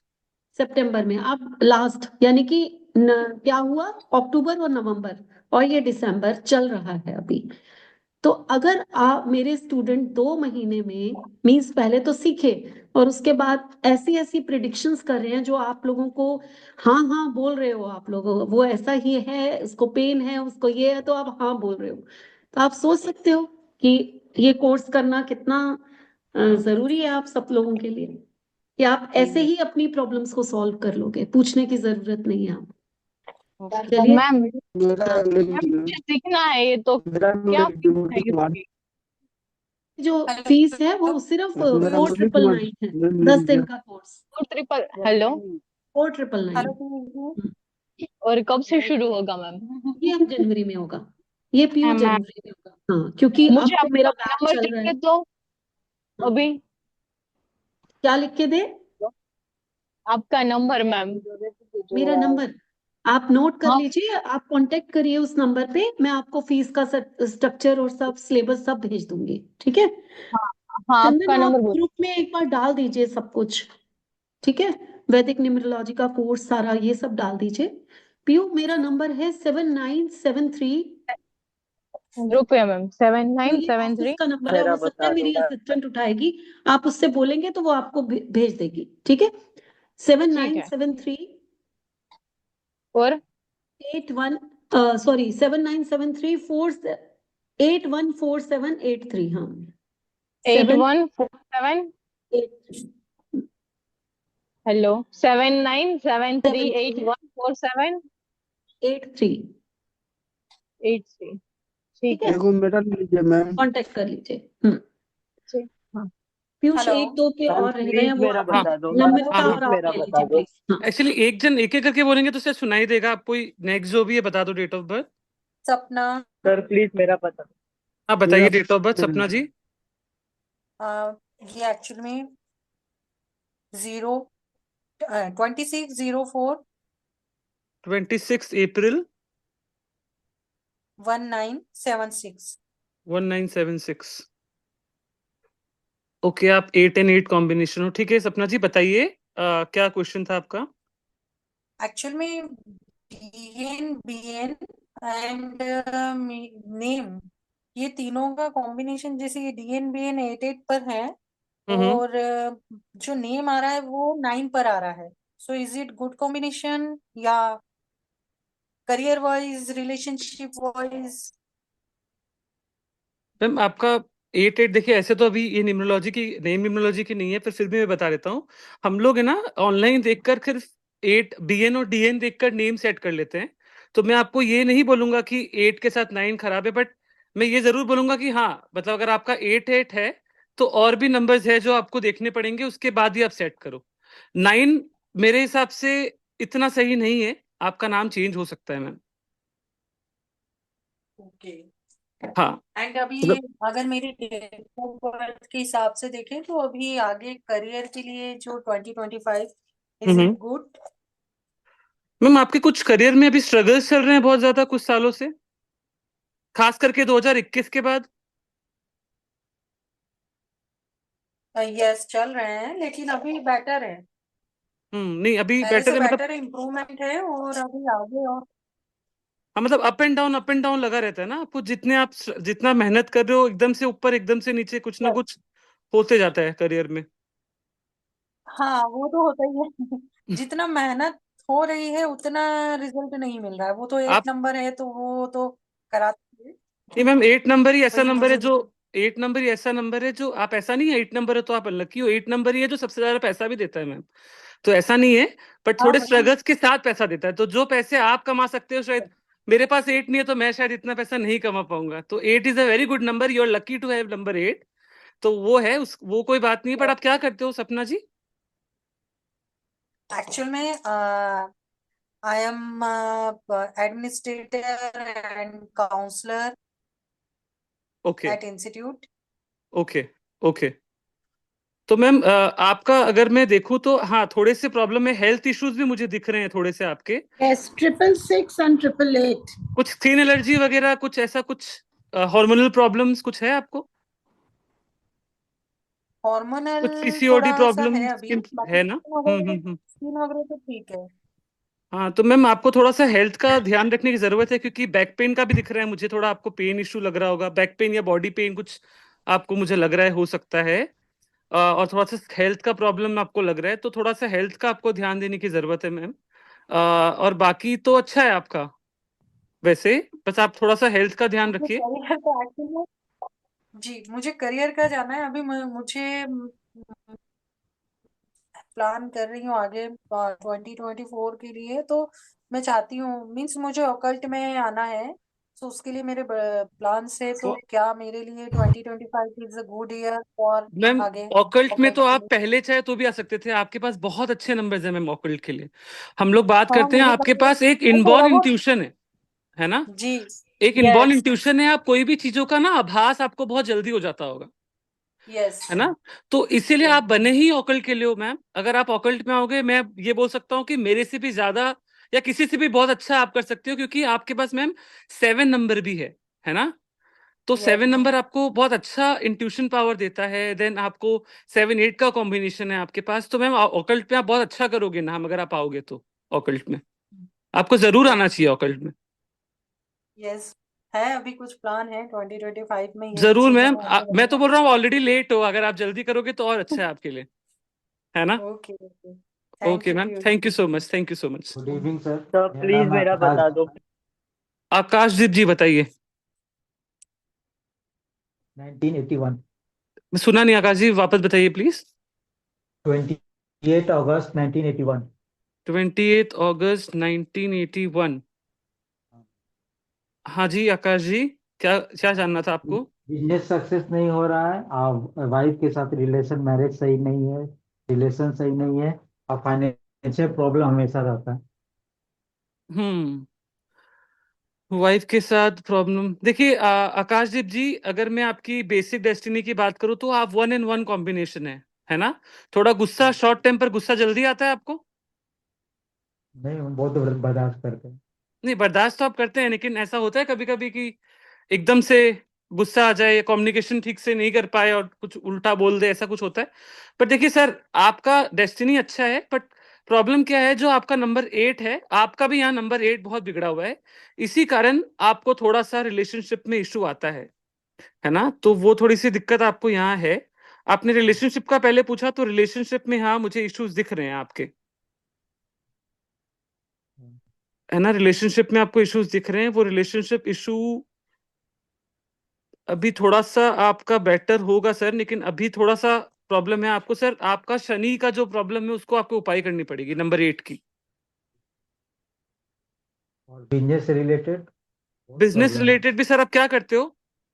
सितंबर में। अब लास्ट यानी कि क्या हुआ, अक्टूबर और नवंबर, और ये दिसंबर चल रहा है अभी। तो अगर आप मेरे स्टूडेंट 2 महीने में, मीन्स पहले तो सीखे और उसके बाद ऐसी ऐसी प्रिडिक्शंस कर रहे हैं जो आप लोगों को, हाँ हाँ बोल रहे हो आप लोग, वो ऐसा ही है, उसको पेन है, उसको ये है, तो आप हाँ बोल रहे हो। तो आप सोच सकते हो कि ये कोर्स करना कितना जरूरी है आप सब लोगों के लिए, कि आप ऐसे ही अपनी प्रॉब्लम्स को सॉल्व कर लोगे, पूछने की जरूरत नहीं है आप। चलिए। मैम हाँ, मुझे सीखना है ये, तो क्या फीस है इसकी? जो फीस है वो सिर्फ 4999 है, 10 दिन का कोर्स। 4 हेलो 4999। और कब से शुरू होगा मैम? ये अब जनवरी में होगा, ये पीयू मैम जनवरी में होगा। हाँ, क्योंकि मुझे अब तो मेरा आपका बैच नंबर चल लिख रहा के है। दो अभी। क्या लिख के दे? आपका नंबर मैम। मेरा नंबर आप नोट कर हाँ लीजिए, आप कांटेक्ट करिए उस नंबर पे, मैं आपको फीस का स्ट्रक्चर और सब सिलेबस सब भेज दूंगी। ठीक है? हाँ हाँ चंदन आपका आप नंबर बोलो। ग्रुप में एक बार डाल दीजिए सब कुछ। ठीक है, वैदिक न्यूमरोलॉजी का कोर्स सारा ये सब डाल दीजिए। पीयू मेरा नंबर है 7973। ग्रुप है मैम तो ये ऑफिस 7973। का नंबर है, हो सकता है मेरी असिस्टेंट उठाएगी, आप उससे बोलेंगे तो वो आपको भेज देगी। ठीक है, सेवन ठीक नाइन है। सेवन थ्री और 81 सॉरी 7973 814783। हाँ 8147। 783। हेलो 7973814783। ठीक ठीक है, है। देखो मेरा लीजिए मैम। कांटेक्ट कर लीजिए। ठीक हाँ। पीयूष हेलो एक दो के मैम और रह गए हैं, प्लीज वो मेरा आप हाँ बता दो, मैम नम्रता हाँ हाँ। प्लीज और आप मेरा ले बता लीजिए दो। प्लीज। हाँ एक्चुअली एक जन एक एक करके बोलेंगे तो शायद सुनाई देगा। आप कोई नेक्स्ट जो भी है बता दो डेट ऑफ बर्थ। सपना। सर प्लीज मेरा बता दो। आप बताइए डेट ऑफ बर्थ सपना जी। ये एक्चुअल में 26/04/1976। 26 अप्रैल 1976। ओके, आप 8 and 8 कॉम्बिनेशन हो। ठीक है सपना जी, बताइए क्या क्वेश्चन था आपका? एक्चुअल में DN BN एंड नेम, ये तीनों का कॉम्बिनेशन, जैसे ये DN BN 8/8 पर है, और जो नेम आ रहा है वो 9 पर आ रहा है। So is it good combination या career wise, relationship wise. Ma'am आपका 8-8 देखिए, ऐसे तो अभी ये न्यूमरोलॉजी की नेम न्यूमरोलॉजी की नहीं है, पर फिर भी मैं बता देता हूँ। हम लोग है ना ऑनलाइन देखकर सिर्फ 8 बीएन और डीएन देखकर नेम सेट कर लेते हैं। तो मैं आपको ये नहीं बोलूंगा कि 8 के साथ 9 खराब है, बट मैं ये जरूर बोलूंगा कि हाँ, मतलब अगर आपका 8-8 है तो और भी नंबर्स है जो आपको देखने पड़ेंगे, उसके बाद ही आप सेट करो। 9 मेरे हिसाब से इतना सही नहीं है, आपका नाम चेंज हो सकता है मैम। ओके। हाँ एंड अभी मतलब अगर मेरी डेट ऑफ बर्थ के हिसाब से देखें तो अभी आगे करियर के लिए जो 2025, is hmm it good? Ma'am आपके कुछ करियर में अभी स्ट्रगल्स चल रहे हैं बहुत ज्यादा कुछ सालों से, खास करके 2021 के बाद। यस, चल रहे हैं लेकिन अभी बेटर है, नहीं अभी पहले बेटर से है मतलब। बेटर है, इम्प्रूवमेंट है और अभी आगे और। हाँ मतलब अप एंड डाउन लगा रहता है ना आपको, जितने आप जितना मेहनत कर रहे हो, एकदम से ऊपर एकदम से नीचे कुछ ना Yes, कुछ होते जाता है करियर में। हाँ वो तो होता ही है। जितना मेहनत हो रही है उतना रिजल्ट नहीं मिल रहा है, वो तो एक आप नंबर है तो वो तो कराते ये हैं। मैम 8 नंबर ही ऐसा वही नंबर है मुझे। जो 8 नंबर ही ऐसा नंबर है जो आप, ऐसा नहीं है 8 नंबर है तो आप अनलकी हो, 8 नंबर ही है जो सबसे ज्यादा पैसा भी देता है मैम। तो ऐसा नहीं है, पर हाँ थोड़े वही। स्ट्रगल्स के साथ पैसा देता है। तो जो पैसे आप कमा सकते हो शायद मेरे पास 8 नहीं है, तो मैं शायद इतना पैसा नहीं कमा पाऊंगा। तो 8 is a very good number, you are lucky to have number 8। तो वो है वो कोई बात नहीं है। पर आप क्या करते हो सपना जी? एक्चुअल में I am administrator and counsellor okay at institute. Okay okay. तो मैम आपका अगर मैं देखूं तो हाँ, थोड़े से प्रॉब्लम है, हेल्थ इश्यूज भी मुझे दिख रहे हैं थोड़े से आपके। Yes, 666 and 888. कुछ स्किन एलर्जी वगैरह कुछ ऐसा कुछ हार्मोनल प्रॉब्लम्स कुछ है आपको? हार्मोनल कुछ पीसीओडी थोड़ा सा प्रॉब्लम है अभी, स्किन बाकी है ना? हम्म। स्किन वगैरह तो ठीक है। हाँ तो मैम आपको थोड़ा सा हेल्थ का ध्यान रखने की जरूरत है, क्योंकि बैक पेन का भी दिख रहा है मुझे थोड़ा, आपको पेन इश्यू लग रहा होगा, बैक पेन या बॉडी पेन कुछ आपको मुझे लग रहा है हो सकता है। और थोड़ा सा हेल्थ का प्रॉब्लम आपको लग रहा है, तो थोड़ा सा हेल्थ का आपको ध्यान देने की जरूरत है मैम। और बाकी तो अच्छा है आपका वैसे, बस आप थोड़ा सा हेल्थ का ध्यान मुझे रखिए। करियर का एक्चुअली, जी मुझे करियर का जाना है अभी। मुझे प्लान कर रही हूँ आगे 2024 के लिए। तो मैं चाहती हूँ, मीन्स मुझे ऑकल्ट में आना है, तो उसके लिए मेरे प्लान से। तो क्या मेरे लिए 2025 इज अ गुड ईयर और मैम आगे ऑकल्ट में ऑकल्ट तो के आप लिए? पहले चाहे तो भी आ सकते थे, आपके पास बहुत अच्छे नंबर्स हैं मैम ऑकल्ट के लिए। हम लोग बात हाँ करते हैं, मेरे आपके पास पास एक थोड़ा इनबॉर्न बहुत। इंट्यूशन है ना? जी। एक इनबॉर्न यस। इंट्यूशन है, आप कोई भी चीजों का ना आभास आपको बहुत जल्दी हो जाता होगा, यस। है ना? तो इसीलिए आप बने ही ऑकल्ट के लिए हो मैम। अगर आप ऑकल्ट में आओगे, मैं ये बोल सकता हूँ कि मेरे से भी ज्यादा या किसी से भी बहुत अच्छा आप कर सकते हो, क्योंकि आपके पास मैम 7 नंबर भी है ना? तो यस। 7 नंबर आपको बहुत अच्छा इंट्यूशन पावर देता है। देन आपको 7-8 का कॉम्बिनेशन है आपके पास, तो मैम ऑकल्ट में आप बहुत अच्छा करोगे नाम, अगर आप आओगे तो ऑकल्ट में आपको जरूर आना चाहिए ऑकल्ट में। यस, है अभी कुछ प्लान है 2025 में यही जरूर चीजें मैम, मैं आगे मैं तो बोल बढ़ूंगी। रहा हूँ ऑलरेडी लेट हो, अगर आप जल्दी करोगे तो और अच्छा है आपके लिए, है ना? Okay okay, thank okay ma'am, you. Thank you so much, thank you so much. Good evening sir, sir मेरा प्लीज नाम मेरा आकाश। बता दो। आकाशदीप जी बताइए। 1981। सुना नहीं आकाश जी, वापस बताइए प्लीज। 28 अगस्त 1981। 28 अगस्त 1981। हाँ जी आकाश जी, क्या क्या जानना था आपको? बिजनेस सक्सेस नहीं हो रहा है, आप वाइफ के साथ रिलेशन, मैरिज सही नहीं है, रिलेशन सही नहीं है, और फाइनेंशियल प्रॉब्लम हमेशा रहता है। हम्म वाइफ के साथ प्रॉब्लम, देखिए आकाशदीप जी, अगर मैं आपकी बेसिक डेस्टिनी की बात करूं तो आप 1 in 1 कॉम्बिनेशन है ना? थोड़ा गुस्सा, शॉर्ट टेम्पर, गुस्सा जल्दी आता है आपको? नहीं, हम बहुत बर्दाश्त करते हैं। नहीं बर्दाश्त तो आप करते हैं, लेकिन ऐसा होता है कभी कभी कि एकदम से गुस्सा आ जाए या कम्युनिकेशन ठीक से नहीं कर पाए और कुछ उल्टा बोल दे, ऐसा कुछ होता है। पर देखिए सर, आपका डेस्टिनी अच्छा है, बट प्रॉब्लम क्या है, जो आपका नंबर 8 है, आपका भी यहाँ नंबर 8 बहुत बिगड़ा हुआ है। इसी कारण आपको थोड़ा सा रिलेशनशिप में इशू आता है ना? तो वो थोड़ी सी दिक्कत आपको यहाँ है। आपने रिलेशनशिप का पहले पूछा, तो रिलेशनशिप में हाँ मुझे इश्यूज दिख रहे हैं आपके। है ना, रिलेशनशिप में आपको इश्यूज दिख रहे हैं, वो रिलेशनशिप इशू अभी थोड़ा सा आपका बेटर होगा सर, लेकिन अभी थोड़ा सा प्रॉब्लम है आपको सर। आपका शनि का जो प्रॉब्लम है उसको आपको उपाय करनी पड़ेगी, नंबर 8 की। और बिजनेस से रिलेटेड बिजनेस रिलेटेड भी सर आप क्या करते हो?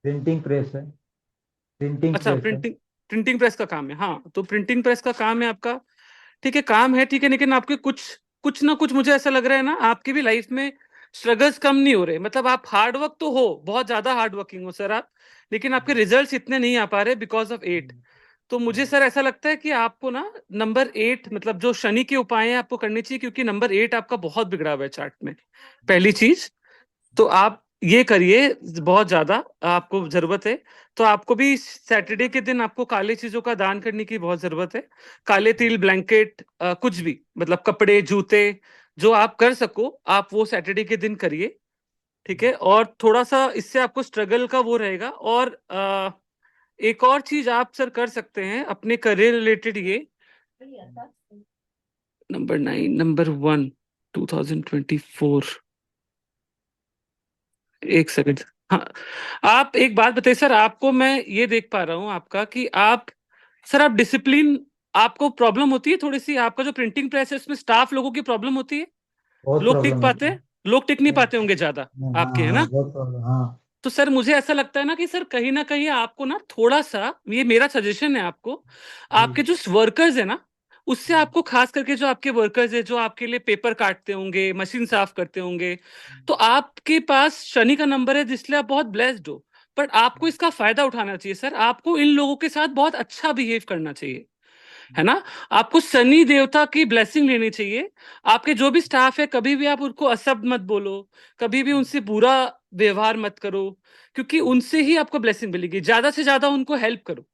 प्रिंटिंग प्रेस है, प्रिंटिंग अच्छा, प्रेस है। प्रिंटिंग प्रेस का काम है। हाँ, तो प्रिंटिंग प्रेस का काम है आपका, ठीक है, काम है, ठीक है, लेकिन आपके कुछ ना कुछ मुझे ऐसा लग रहा है ना, आपकी भी लाइफ में स्ट्रगल्स कम नहीं हो रहे। मतलब आप हार्ड वर्क तो हो, बहुत ज्यादा हार्ड वर्किंग हो सर आप, लेकिन आपके रिजल्ट्स इतने नहीं आ पा रहे बिकॉज ऑफ 8। तो मुझे सर ऐसा लगता है कि आपको ना नंबर 8, मतलब जो शनि के उपाय हैं आपको करनी चाहिए, क्योंकि नंबर 8 आपका बहुत बिगड़ा हुआ है चार्ट में, पहली चीज। तो आप ये करिए, बहुत ज्यादा आपको जरूरत है। तो आपको भी सैटरडे के दिन आपको काले चीजों का दान करने की बहुत जरूरत है। काले तिल, ब्लैंकेट, कुछ भी, मतलब कपड़े, जूते, जो आप कर सको आप वो सैटरडे के दिन करिए, ठीक है। और थोड़ा सा इससे आपको स्ट्रगल का वो रहेगा। और एक और चीज आप सर कर सकते हैं अपने करियर रिलेटेड, ये नंबर 9, नंबर 1, 2024, एक सेकंड। हाँ, आप एक बात बताइए सर, आपको मैं ये देख पा रहा हूँ आपका कि आप सर, आप डिसिप्लिन, आपको प्रॉब्लम होती है थोड़ी सी, आपका जो प्रिंटिंग प्रेस है उसमें स्टाफ लोगों की प्रॉब्लम होती है, बहुत लोग टिक प्रॉब्लम पाते है। हैं, लोग टिक नहीं पाते होंगे ज्यादा हाँ आपके, है हाँ, ना? बहुत प्रॉब्लम, हाँ। तो सर मुझे ऐसा लगता है ना कि सर कहीं ना कहीं आपको ना थोड़ा सा, ये मेरा सजेशन है आपको, आपके जो वर्कर्स है ना, उससे आपको, खास करके जो आपके वर्कर्स है जो आपके लिए पेपर काटते होंगे, मशीन साफ करते होंगे, तो आपके पास शनि का नंबर है जिसलिए आप बहुत ब्लेस्ड हो। पर आपको इसका फायदा उठाना चाहिए सर, आपको इन लोगों के साथ बहुत अच्छा बिहेव करना चाहिए, है ना? आपको शनि देवता की ब्लेसिंग लेनी चाहिए। आपके जो भी स्टाफ है, कभी भी आप उनको असभ्य मत बोलो, कभी भी उनसे बुरा व्यवहार मत करो, क्योंकि उनसे ही आपको ब्लेसिंग मिलेगी। ज्यादा से ज्यादा उनको हेल्प करो,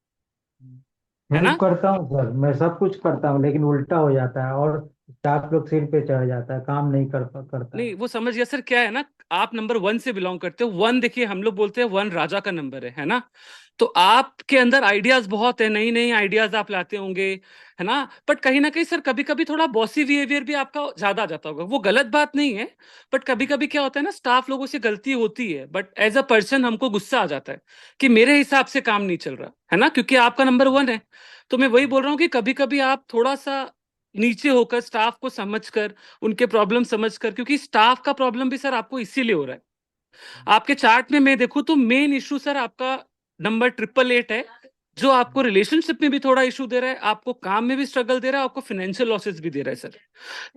है हेल्प ना? करता हूँ सर, मैं सब कुछ करता हूँ, लेकिन उल्टा हो जाता है और स्टाफ लोग सिर पे चढ़ जाता है, काम नहीं करता नहीं, है। वो समझ गया सर। क्या है ना, आप नंबर 1 से बिलोंग करते हो। 1, देखिए, हम लोग बोलते हैं 1 राजा का नंबर है ना? तो आपके अंदर आइडियाज बहुत है, नई नई आइडियाज आप लाते होंगे, है ना? बट कहीं ना कहीं सर कभी कभी थोड़ा बॉसी बिहेवियर भी आपका ज्यादा आ जाता होगा। वो गलत बात नहीं है, बट कभी कभी क्या होता है ना, स्टाफ लोगों से गलती होती है, बट एज अ पर्सन हमको गुस्सा आ जाता है कि मेरे हिसाब से काम नहीं चल रहा, है ना, क्योंकि आपका नंबर 1 है। तो मैं वही बोल रहा हूँ कि कभी कभी आप थोड़ा सा नीचे होकर स्टाफ को समझकर, उनके प्रॉब्लम समझकर, क्योंकि स्टाफ का प्रॉब्लम भी सर आपको इसीलिए हो रहा है। आपके चार्ट में मैं देखूं तो मेन इशू सर आपका नंबर 888 है, जो आपको रिलेशनशिप में भी थोड़ा इशू दे रहा है, आपको काम में भी स्ट्रगल दे रहा है, आपको फाइनेंशियल लॉसेस भी दे रहा है सर।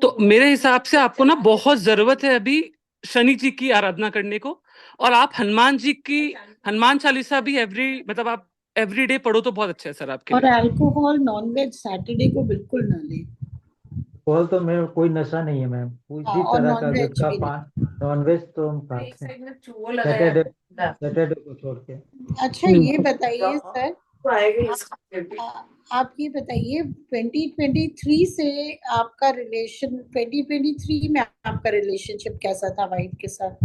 तो मेरे हिसाब से आपको ना बहुत जरूरत है अभी शनि जी की आराधना करने को। और आप हनुमान जी की हनुमान चालीसा भी मतलब आप एवरी डे पढ़ो तो बहुत अच्छा है सर आपके और लिए। अल्कोहल, नॉनवेज सैटरडे को बिल्कुल ना ले। कॉल तो मैं कोई नशा नहीं है मैम, हाँ, किसी और तरह का नॉनवेज गुटखा भी नहीं। पान, नॉनवेज तो हम खाते हैं सैटरडे को छोड़ के। अच्छा, ये बताइए सर, आप ये बताइए 2023 से आपका रिलेशन, 2023 में आपका रिलेशनशिप कैसा था वाइफ के साथ?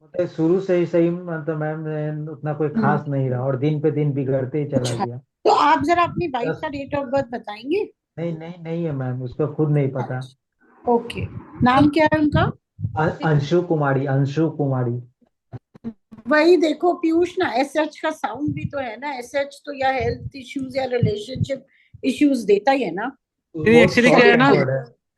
मतलब शुरू से ही सही, मतलब मैम उतना कोई खास नहीं रहा और दिन पे दिन बिगड़ते ही चला अच्छा, गया। तो आप जरा अपनी वाइफ बस का डेट ऑफ बर्थ बताएंगे? नहीं नहीं नहीं है मैम, उसको खुद नहीं पता। ओके, नाम क्या है उनका? अंशु कुमारी, अंशु कुमारी। वही देखो पीयूष ना, एसएच का साउंड भी तो है ना, एसएच तो या हेल्थ इश्यूज या रिलेशनशिप इश्यूज देता ही है ना। एक्चुअली क्या है शॉर्ट ना, वर्ड है।